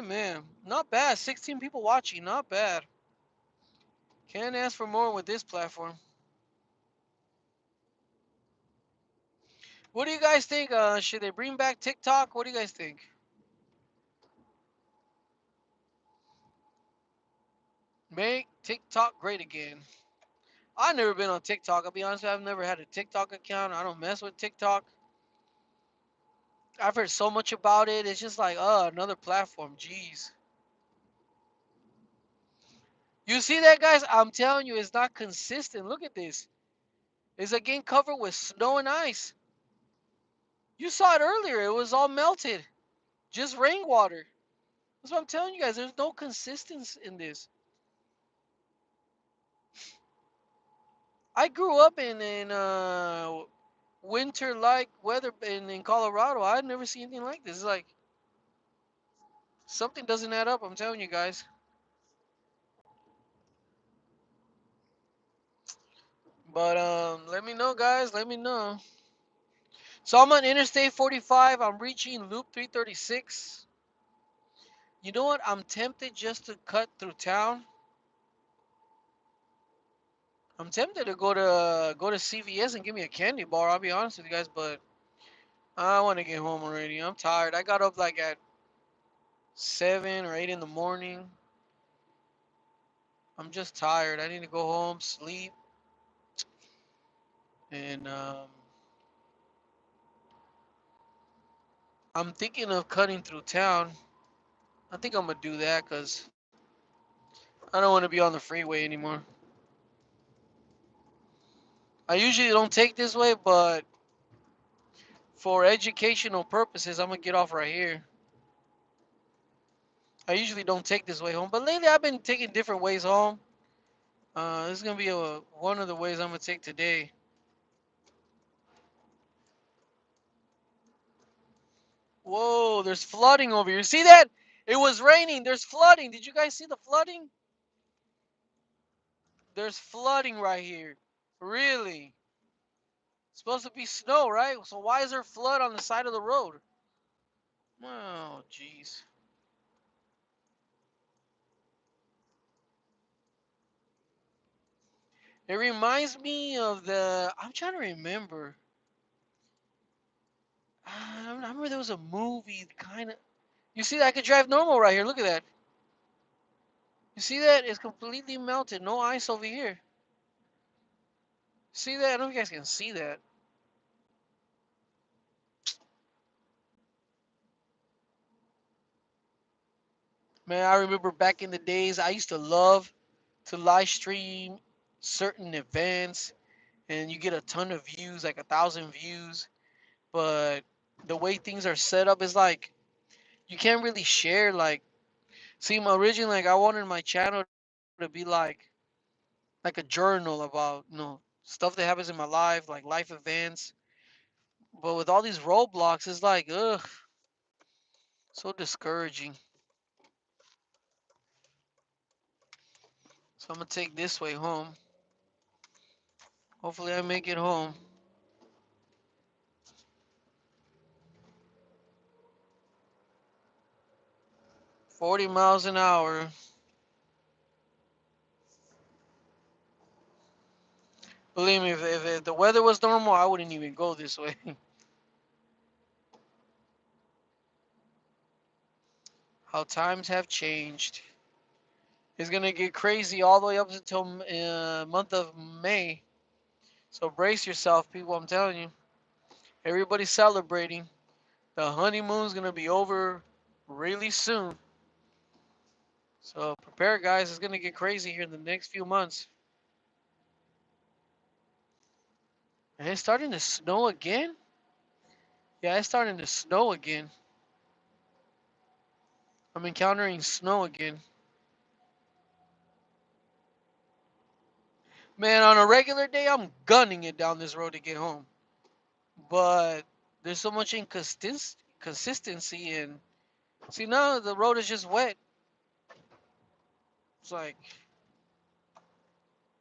Man, not bad. 16 people watching, not bad. Can't ask for more with this platform. What do you guys think? Should they bring back TikTok? What do you guys think? Make TikTok great again. I've never been on TikTok. I'll be honest, I've never had a TikTok account. I don't mess with TikTok. I've heard so much about it. It's just like, another platform. Jeez. You see that, guys? I'm telling you, it's not consistent. Look at this. It's again covered with snow and ice. You saw it earlier. It was all melted. Just rainwater. That's what I'm telling you guys. There's no consistency in this. I grew up in winter like weather in Colorado. I'd never seen anything like this. It's like something doesn't add up. I'm telling you guys. But let me know, guys. Let me know. So I'm on Interstate 45. I'm reaching Loop 336. You know what? I'm tempted just to cut through town. I'm tempted to go to CVS and give me a candy bar. I'll be honest with you guys, but I want to get home already. I'm tired. I got up like at 7 or 8 in the morning. I'm just tired. I need to go home, sleep, and I'm thinking of cutting through town. I think I'm gonna do that because I don't want to be on the freeway anymore. I usually don't take this way, but for educational purposes, I'm gonna get off right here. I usually don't take this way home, but lately I've been taking different ways home. This is gonna be one of the ways I'm gonna take today. Whoa, there's flooding over here. See that? It was raining. There's flooding. Did you guys see the flooding? There's flooding right here. Really? It's supposed to be snow, right? So why is there flood on the side of the road? Oh, jeez. It reminds me of the. I'm trying to remember. I remember there was a movie, kind of. You see that? I could drive normal right here. Look at that. You see that? It's completely melted. No ice over here. See that? I don't know if you guys can see that. Man, I remember back in the days, I used to love to live stream certain events, and you get a ton of views, like 1,000 views. But the way things are set up is like you can't really share. Like, see, originally, like I wanted my channel to be like a journal about stuff that happens in my life, like life events. But with all these roadblocks, it's like ugh, so discouraging. So I'm gonna take this way home. Hopefully, I make it home. 40 miles an hour. Believe me, if the weather was normal, I wouldn't even go this way. How times have changed. It's gonna get crazy all the way up until month of May. So brace yourself, people. I'm telling you, everybody's celebrating. The honeymoon's gonna be over really soon. So prepare, guys. It's gonna get crazy here in the next few months. And it's starting to snow again. Yeah, it's starting to snow again. I'm encountering snow again. Man, on a regular day, I'm gunning it down this road to get home. But there's so much inconsistency, and see now the road is just wet. It's like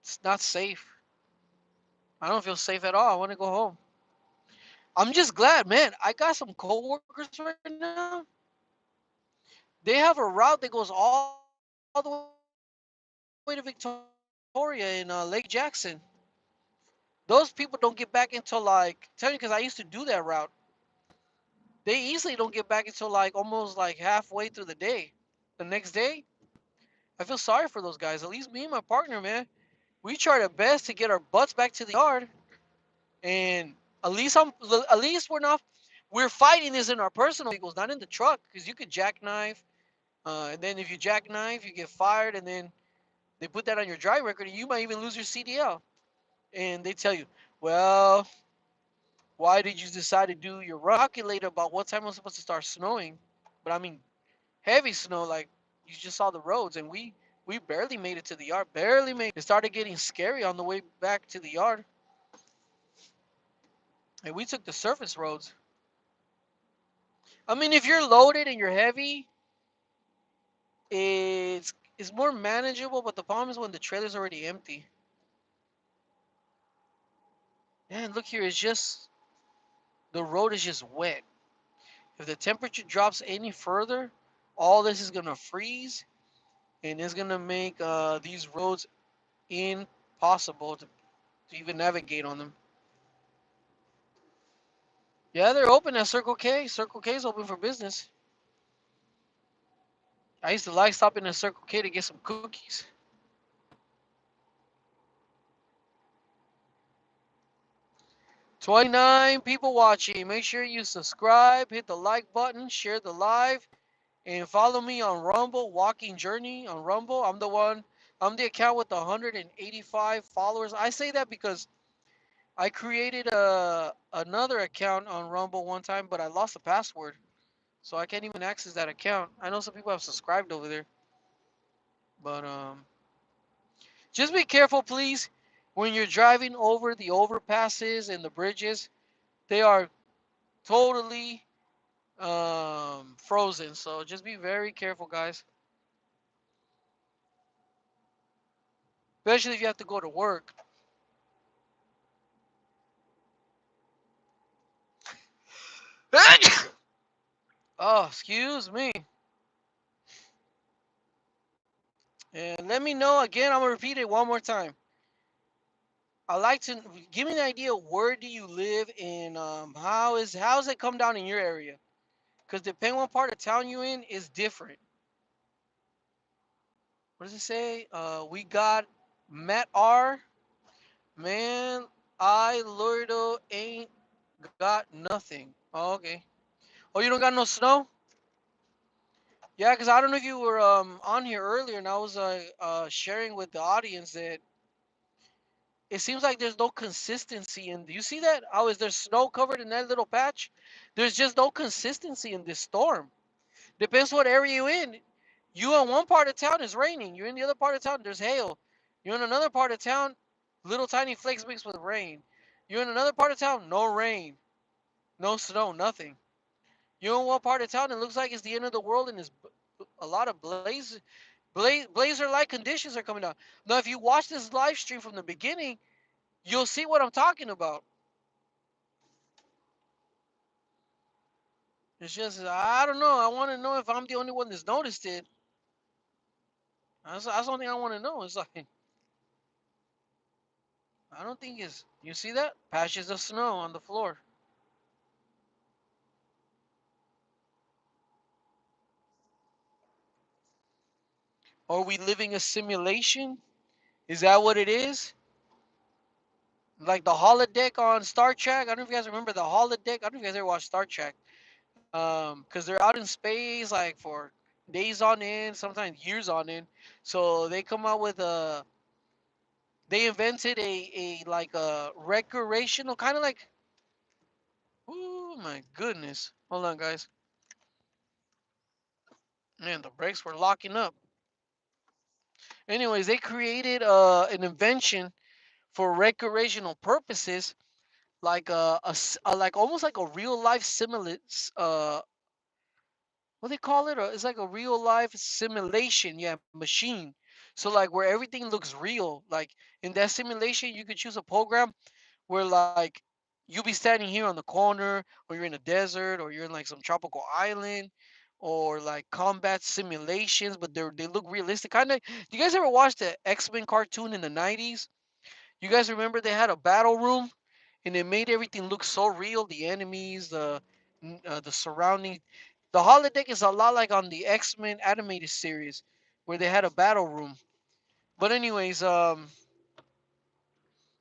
it's not safe. I don't feel safe at all. I want to go home. I'm just glad, man. I got some coworkers right now. They have a route that goes all the way to Victoria in Lake Jackson. Those people don't get back until tell you because I used to do that route. They easily don't get back until almost halfway through the day. The next day, I feel sorry for those guys. At least me and my partner, man, we tried our best to get our butts back to the yard, and at least we're not. We're fighting this in our personal vehicles, not in the truck, because you could jackknife, and then if you jackknife, you get fired, and then they put that on your drive record, and you might even lose your CDL. And they tell you, well, why did you decide to do your run? Calculate about what time was supposed to start snowing, but I mean heavy snow, like you just saw the roads, and we barely made it to the yard, barely made. It started getting scary on the way back to the yard, and we took the surface roads. I mean, if you're loaded and you're heavy, it's more manageable. But the problem is when the trailer's already empty. Man, look here, it's just the road is just wet. If the temperature drops any further, all this is gonna freeze, and it's gonna make these roads impossible to even navigate on them. Yeah, they're open at Circle K. Circle K is open for business. I used to like stopping at Circle K to get some cookies. 29 people watching. Make sure you subscribe, hit the like button, share the live, and follow me on Rumble, Walking Journey on Rumble. I'm the account with 185 followers. I say that because I created another account on Rumble one time, but I lost the password. So I can't even access that account. I know some people have subscribed over there, but just be careful, please, when you're driving over the overpasses and the bridges. They are totally frozen. So just be very careful, guys. Especially if you have to go to work. Oh, excuse me. And let me know again. I'm gonna repeat it one more time. I like to give me an idea. Where do you live, and how's it come down in your area? Because depending on part of town you in is different. What does it say? We got Matt R. Man, I Lordo ain't got nothing. Oh, okay. Oh, you don't got no snow? Yeah, because I don't know if you were on here earlier, and I was sharing with the audience that it seems like there's no consistency in. Do you see that? How is there snow covered in that little patch? There's just no consistency in this storm. Depends what area you're in. You in one part of town is raining. You're in the other part of town, there's hail. You're in another part of town, little tiny flakes mixed with rain. You're in another part of town, no rain, no snow, nothing. You're in one part of town, it looks like it's the end of the world, and there's a lot of blazer-like conditions are coming down. Now, if you watch this live stream from the beginning, you'll see what I'm talking about. It's just, I don't know. I want to know if I'm the only one that's noticed it. That's the only thing I want to know. It's like, I don't think it's. You see that? Patches of snow on the floor. Are we living a simulation? Is that what it is? Like the holodeck on Star Trek? I don't know if you guys remember the holodeck. I don't know if you guys ever watched Star Trek. Because they're out in space like for days on end, sometimes years on end. So they come out with a. They invented a like a recreational kind of like. Oh my goodness! Hold on, guys. Man, the brakes were locking up. Anyways, they created an invention for recreational purposes, like like almost like a real life simulate what they call it? It's like a real life simulation, yeah, machine. So like where everything looks real. Like in that simulation, you could choose a program where like you'll be standing here on the corner, or you're in a desert, or you're in like some tropical island, or like combat simulations, but they look realistic. Kind of. You guys ever watch the X-Men cartoon in the '90s? You guys remember they had a battle room, and it made everything look so real. The enemies, the surrounding. The holodeck is a lot like on the X-Men animated series, where they had a battle room. But anyways, so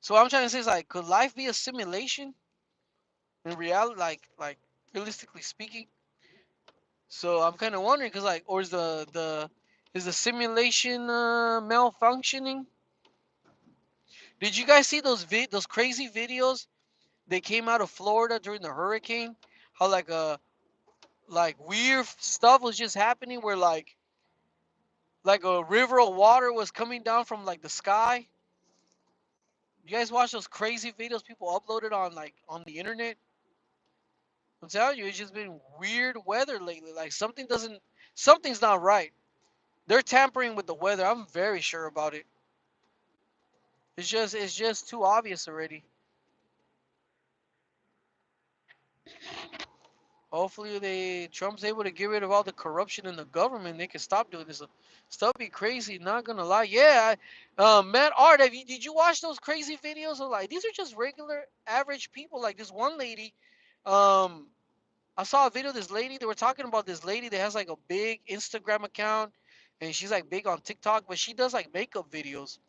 what I'm trying to say is like, could life be a simulation in reality? Like realistically speaking. So I'm kind of wondering, cause like, or is the simulation malfunctioning? Did you guys see those crazy videos? They came out of Florida during the hurricane. How like weird stuff was just happening, where like a river of water was coming down from like the sky. You guys watch those crazy videos people uploaded on like on the internet? I'm telling you, it's just been weird weather lately. Like something's not right. They're tampering with the weather. I'm very sure about it. It's just too obvious already. Hopefully Trump's able to get rid of all the corruption in the government. They can stop doing this stuff. Be crazy. Not gonna lie. Yeah, Matt Art, did you watch those crazy videos of like these are just regular average people? Like this one lady, um, I saw a video of this lady. They were talking about this lady that has like a big Instagram account, and she's like big on TikTok, but she does like makeup videos.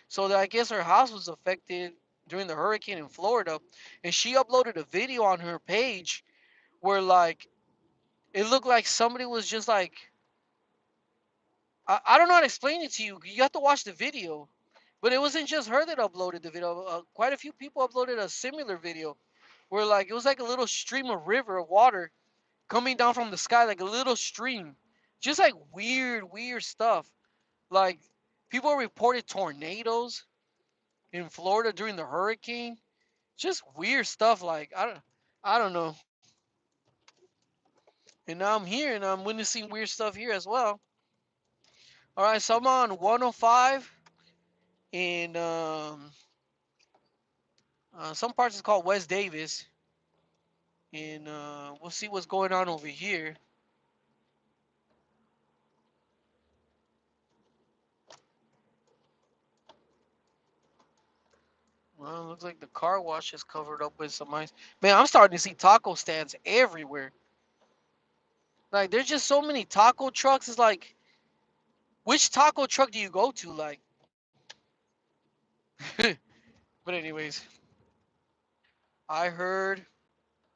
So that I guess her house was affected during the hurricane in Florida, and she uploaded a video on her page where like it looked like somebody was just like I don't know how to explain it to you. You have to watch the video. But it wasn't just her that uploaded the video. Quite a few people uploaded a similar video where like it was like a little stream of river of water coming down from the sky, like a little stream. Just like weird stuff. Like people reported tornadoes in Florida during the hurricane. Just weird stuff. Like I don't know. And now I'm here and I'm witnessing weird stuff here as well. All right, so I'm on 105 in some parts it's called West Davis, and we'll see what's going on over here. Well, it looks like the car wash is covered up with some ice. Man, I'm starting to see taco stands everywhere. Like, there's just so many taco trucks. It's like, which taco truck do you go to? Like, but anyways, I heard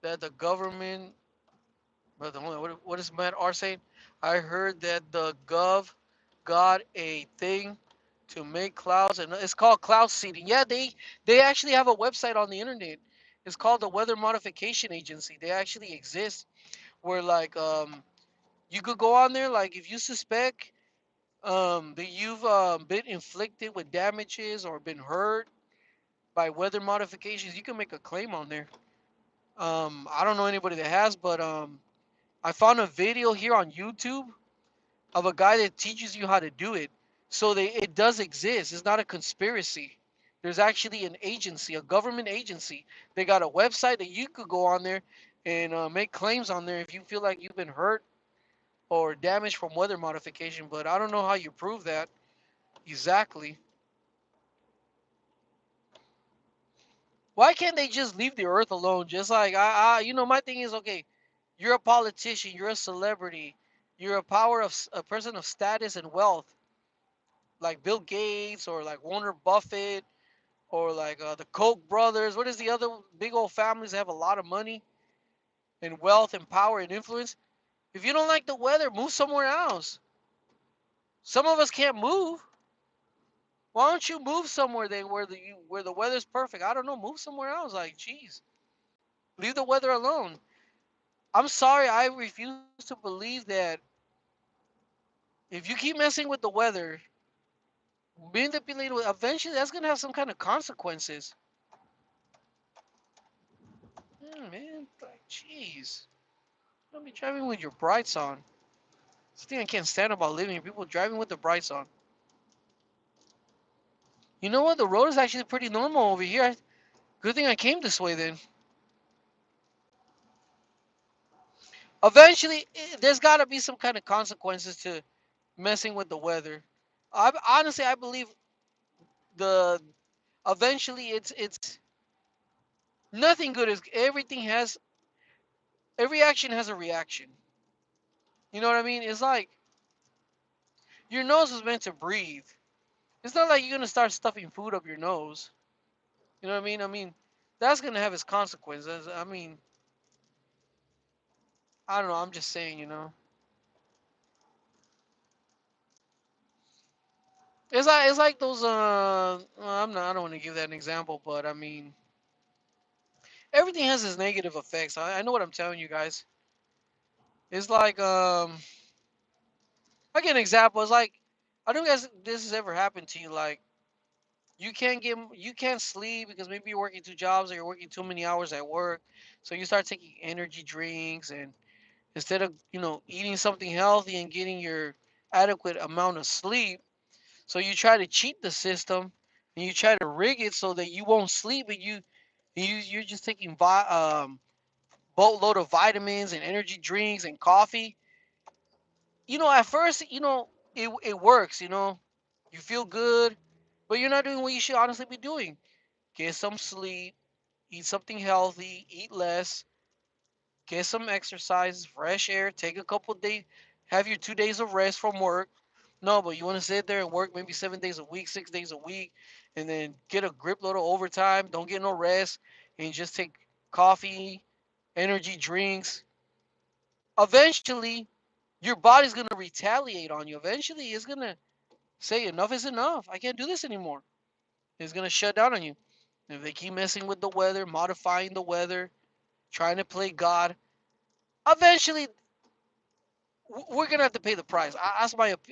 that the government. But hold on, what is Matt R saying? I heard that the gov got a thing to make clouds, and it's called cloud seeding. Yeah, they actually have a website on the internet. It's called the Weather Modification Agency. They actually exist where like you could go on there like if you suspect that you've been inflicted with damages or been hurt by weather modifications, you can make a claim on there. I don't know anybody that has, but I found a video here on YouTube of a guy that teaches you how to do it. So it does exist. It's not a conspiracy. There's actually an agency, a government agency. They got a website that you could go on there and make claims on there if you feel like you've been hurt or damaged from weather modification. But I don't know how you prove that exactly. Why can't they just leave the earth alone? Just like my thing is okay. You're a politician. You're a celebrity. You're a person of status and wealth, like Bill Gates or like Warner Buffett or like the Koch brothers. What is the other big old families that have a lot of money and wealth and power and influence? If you don't like the weather, move somewhere else. Some of us can't move. Why don't you move somewhere then where the weather's perfect? I don't know. Move somewhere else. Like, geez, leave the weather alone. I'm sorry. I refuse to believe that if you keep messing with the weather, manipulating, eventually that's gonna have some kind of consequences. Man, like, jeez. Don't be driving with your brights on. It's the thing I can't stand about living here. People driving with the brights on. You know what? The road is actually pretty normal over here. Good thing I came this way then. Eventually, there's got to be some kind of consequences to messing with the weather. Honestly, I believe the eventually it's nothing good is every action has a reaction. You know what I mean? It's like your nose was meant to breathe. It's not like you're gonna start stuffing food up your nose. You know what I mean? I mean, that's gonna have its consequences. I mean, I don't know. I'm just saying, it's like those. Well, I'm not. I don't want to give that an example, but I mean, everything has its negative effects. I know what I'm telling you guys. It's like I get an example. It's like I don't guess this has ever happened to you. Like you can't sleep because maybe you're working two jobs or you're working too many hours at work. So you start taking energy drinks and instead of eating something healthy and getting your adequate amount of sleep, so you try to cheat the system and you try to rig it so that you won't sleep and you're just taking boatload of vitamins and energy drinks and coffee. At first, it works. You feel good, but you're not doing what you should honestly be doing. Get some sleep, eat something healthy, eat less, get some exercise, fresh air, take a couple days, have your 2 days of rest from work. No, but you want to sit there and work maybe 7 days a week, 6 days a week, and then get a grip load of overtime. Don't get no rest, and just take coffee, energy drinks. Eventually, your body's gonna retaliate on you. Eventually, it's gonna say enough is enough. I can't do this anymore. It's gonna shut down on you. If they keep messing with the weather, modifying the weather, trying to play God, eventually we're gonna have to pay the price.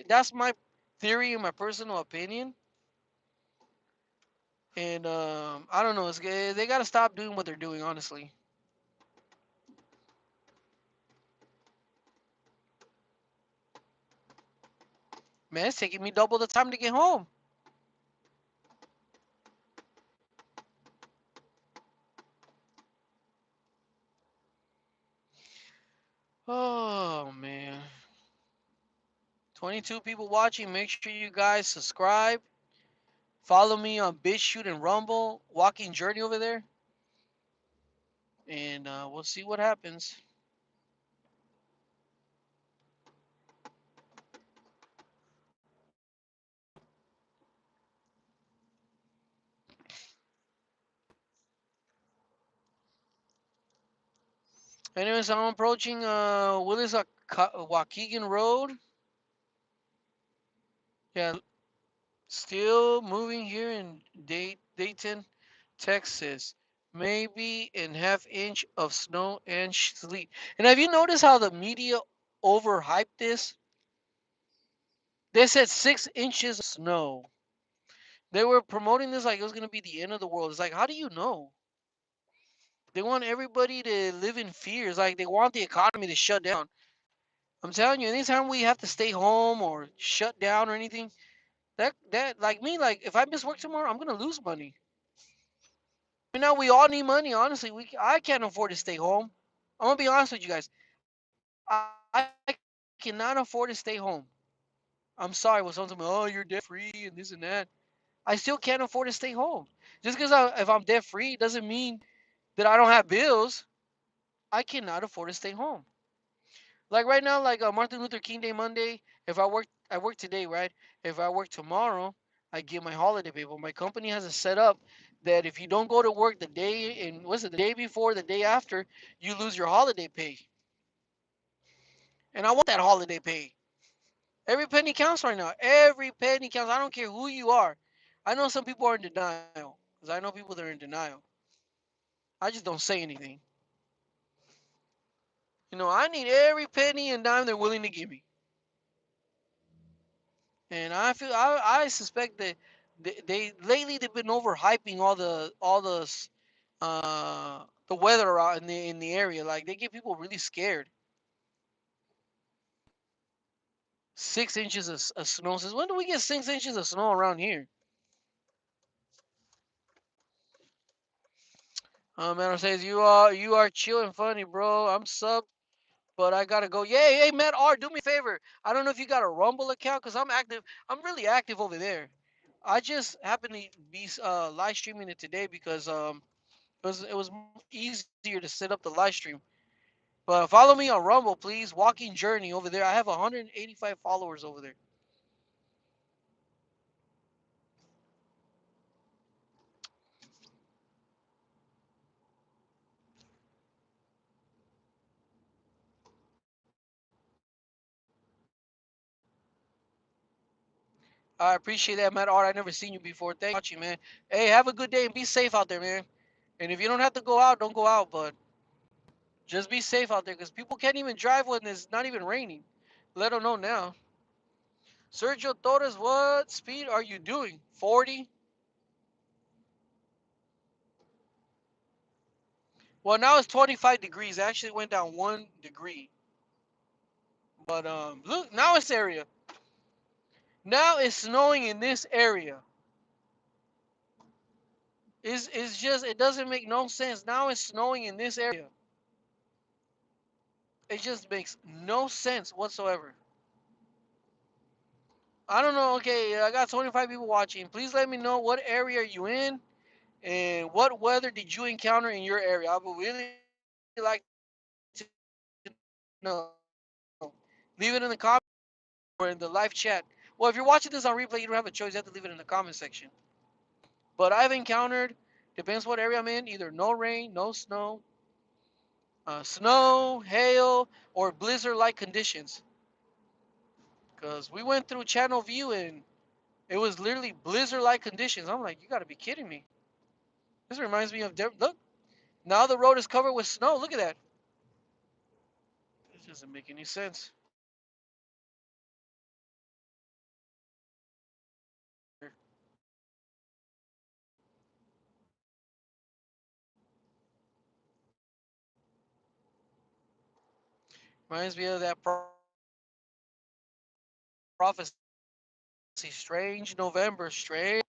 That's my theory and my personal opinion. And I don't know. They gotta stop doing what they're doing. Honestly, man, it's taking me double the time to get home. Oh man, 22 people watching. Make sure you guys subscribe. Follow me on Bitchute and Rumble. Walking Journey over there, and we'll see what happens. Anyways, I'm approaching Willis Waukegan Road. Yeah, still moving here in Dayton, Texas. Maybe in half inch of snow and sleet. And have you noticed how the media overhyped this? They said 6 inches of snow. They were promoting this like it was gonna be the end of the world. It's like, how do you know? They want everybody to live in fear. It's like they want the economy to shut down. I'm telling you, anytime we have to stay home or shut down or anything, that like me, like if I miss work tomorrow, I'm gonna lose money. Right now, we all need money. Honestly, I can't afford to stay home. I'm gonna be honest with you guys. I cannot afford to stay home. I'm sorry when someone tells me, "Oh, you're debt free and this and that." I still can't afford to stay home. Just because if I'm debt free doesn't mean that I don't have bills. I cannot afford to stay home. Like right now, like Martin Luther King Day Monday. If I work today, right? If I work tomorrow, I get my holiday pay. But my company has it set up that if you don't go to work the day and what's it, the day before, the day after, you lose your holiday pay. And I want that holiday pay. Every penny counts right now. Every penny counts. I don't care who you are. I know some people are in denial because I know people that are in denial. I just don't say anything. I need every penny and dime they're willing to give me. And I suspect that they lately they've been overhyping the weather out in the area. Like they get people really scared. 6 inches of snow. Says when do we get 6 inches of snow around here? Man says you are chill and funny, bro. I'm sub, but I gotta go. Yay, hey Matt R, do me a favor. I don't know if you got a Rumble account because I'm active. I'm really active over there. I just happen to be live streaming it today because it was easier to set up the live stream. But follow me on Rumble, please. Walking Journey over there. I have 185 followers over there. I appreciate that, Matt Art. I never seen you before. Thank you for watching, man. Hey, have a good day and be safe out there, man. And if you don't have to go out, don't go out, but just be safe out there because people can't even drive when it's not even raining. Let them know now. Sergio Torres, what speed are you doing? 40? Well, now it's 25 degrees. It actually went down 1 degree. But look, now it's area. Now it's snowing in this area. It's just it doesn't make no sense. Now it's snowing in this area. It just makes no sense whatsoever. I don't know. Okay, I got 25 people watching. Please let me know what area are you in and what weather did you encounter in your area. I would really like to know. Leave it in the comments or in the live chat. Well, if you're watching this on replay, you don't have a choice. You have to leave it in the comment section. But I've encountered, depends what area I'm in, either no rain, no snow, snow, hail, or blizzard-like conditions. Because we went through Channel View and it was literally blizzard-like conditions. I'm like, you got to be kidding me. This reminds me of, look, now the road is covered with snow. Look at that. It doesn't make any sense. Reminds me of that prophecy. Strange November, strange.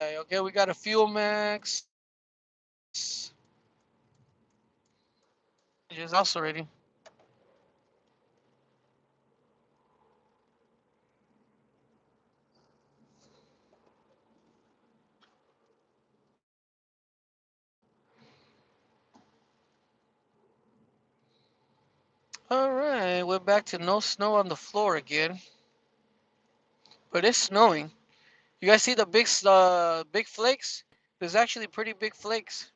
Okay, we got a fuel max. Just also already. All right, we're back to no snow on the floor again, but it's snowing. You guys see the big flakes? There's actually pretty big flakes.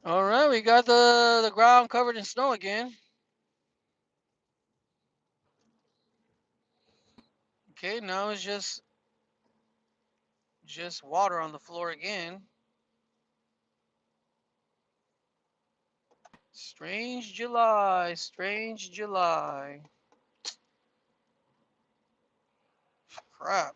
All right, we got the ground covered in snow again. Okay, now it's just water on the floor again. Strange July, strange July. Crap.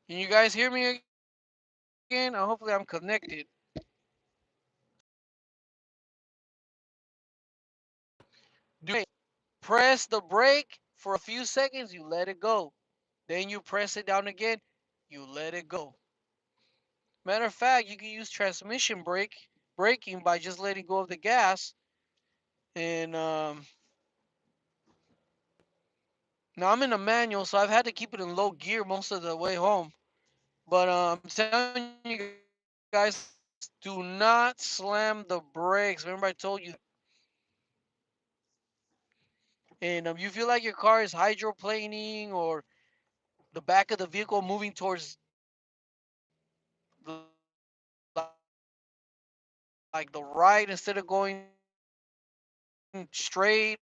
Can you guys hear me again? Hopefully I'm connected. Do press the brake for a few seconds, you let it go. Then you press it down again, you let it go. Matter of fact, you can use transmission braking by just letting go of the gas. And now I'm in a manual, so I've had to keep it in low gear most of the way home. But I'm telling you guys, do not slam the brakes. Remember I told you. And you feel like your car is hydroplaning or the back of the vehicle moving towards the, like the right instead of going straight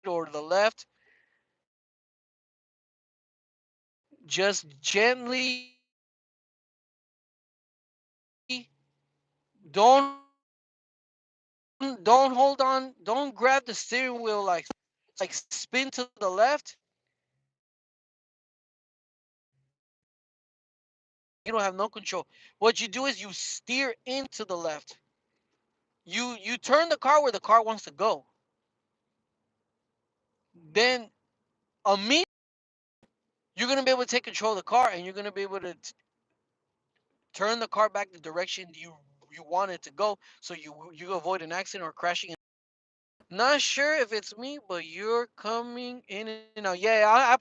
or the left, just gently don't don't hold on, don't grab the steering wheel like spin to the left. You don't have no control. What you do is you steer into the left. You turn the car where the car wants to go. Then immediately you're gonna be able to take control of the car and you're gonna be able to turn the car back the direction you you want it to go, so you avoid an accident or crashing. Not sure if it's me, but you're coming in and out. Yeah,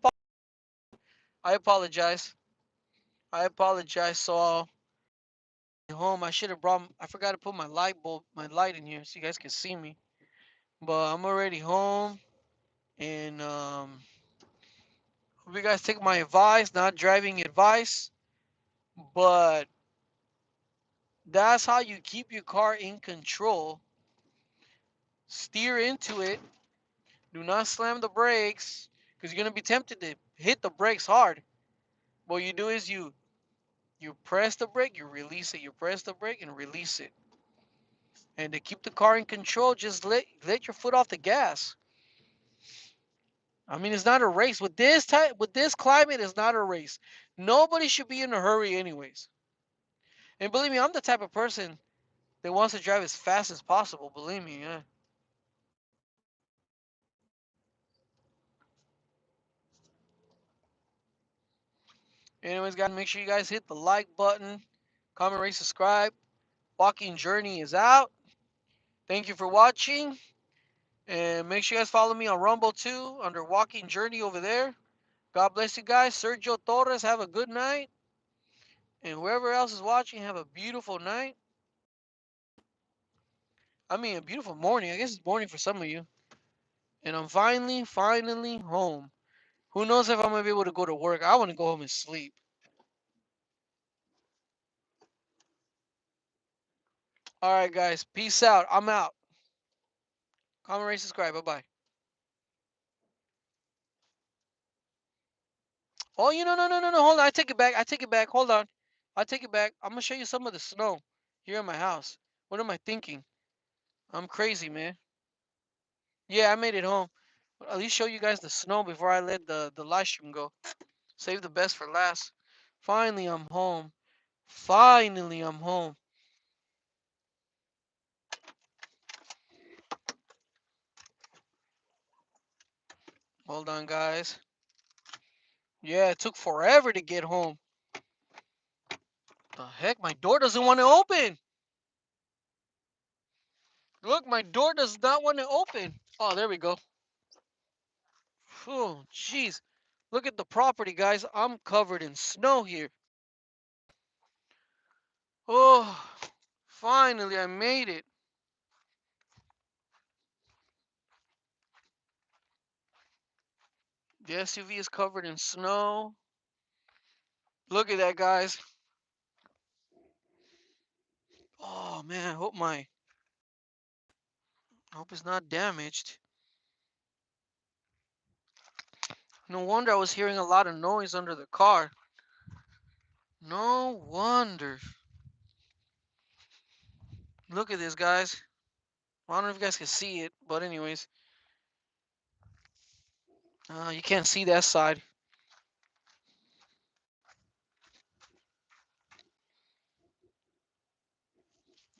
I apologize. I apologize. So home, I should have brought. I forgot to put my light in here, so you guys can see me. But I'm already home, and hope you guys take my advice, not driving advice. But that's how you keep your car in control. Steer into it. Do not slam the brakes, because you're gonna be tempted to hit the brakes hard. What you do is you press the brake, you release it. You press the brake and release it. And to keep the car in control, just let your foot off the gas. I mean, it's not a race. With this climate, it's not a race. Nobody should be in a hurry anyways. And believe me, I'm the type of person that wants to drive as fast as possible. Believe me, yeah. Anyways, guys, make sure you guys hit the like button, comment, rate, subscribe. Walking Journey is out. Thank you for watching. And make sure you guys follow me on Rumble too, under Walking Journey over there. God bless you guys. Sergio Torres, have a good night. And whoever else is watching, have a beautiful night. I mean, a beautiful morning. I guess it's morning for some of you. And I'm finally home. Who knows if I'm going to be able to go to work. I want to go home and sleep. All right, guys. Peace out. I'm out. Comment, rate, subscribe. Bye-bye. Oh, no. Hold on. I take it back. I take it back. Hold on. I take it back. I'm going to show you some of the snow here in my house. What am I thinking? I'm crazy, man. Yeah, I made it home. At least show you guys the snow before I let the live stream go. Save the best for last. Finally, I'm home. Finally, I'm home. Hold on, guys. Yeah, it took forever to get home. The heck? My door doesn't want to open. Look, my door does not want to open. Oh, there we go. Oh, jeez. Look at the property, guys. I'm covered in snow here. Oh, finally, I made it. The SUV is covered in snow. Look at that, guys. Oh, man. I hope it's not damaged. No wonder I was hearing a lot of noise under the car. No wonder. Look at this, guys. I don't know if you guys can see it, but anyways. You can't see that side.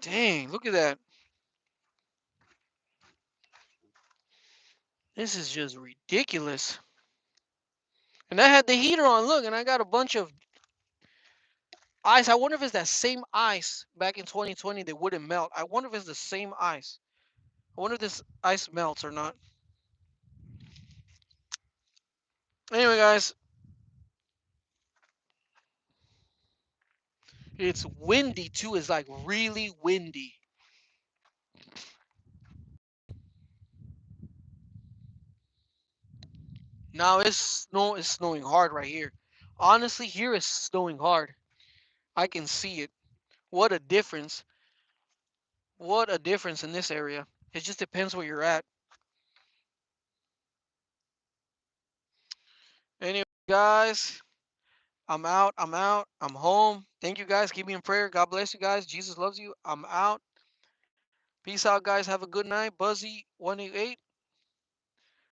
Dang, look at that. This is just ridiculous. And I had the heater on, look, and I got a bunch of ice. I wonder if it's that same ice back in 2020 that wouldn't melt. I wonder if it's the same ice. I wonder if this ice melts or not. Anyway, guys, it's windy too. It's like really windy. Now it's snowing hard right here. Honestly, here it's snowing hard. I can see it. What a difference. What a difference in this area. It just depends where you're at. Anyway, guys, I'm out. I'm out. I'm home. Thank you, guys. Keep me in prayer. God bless you guys. Jesus loves you. I'm out. Peace out, guys. Have a good night. Buzzy188.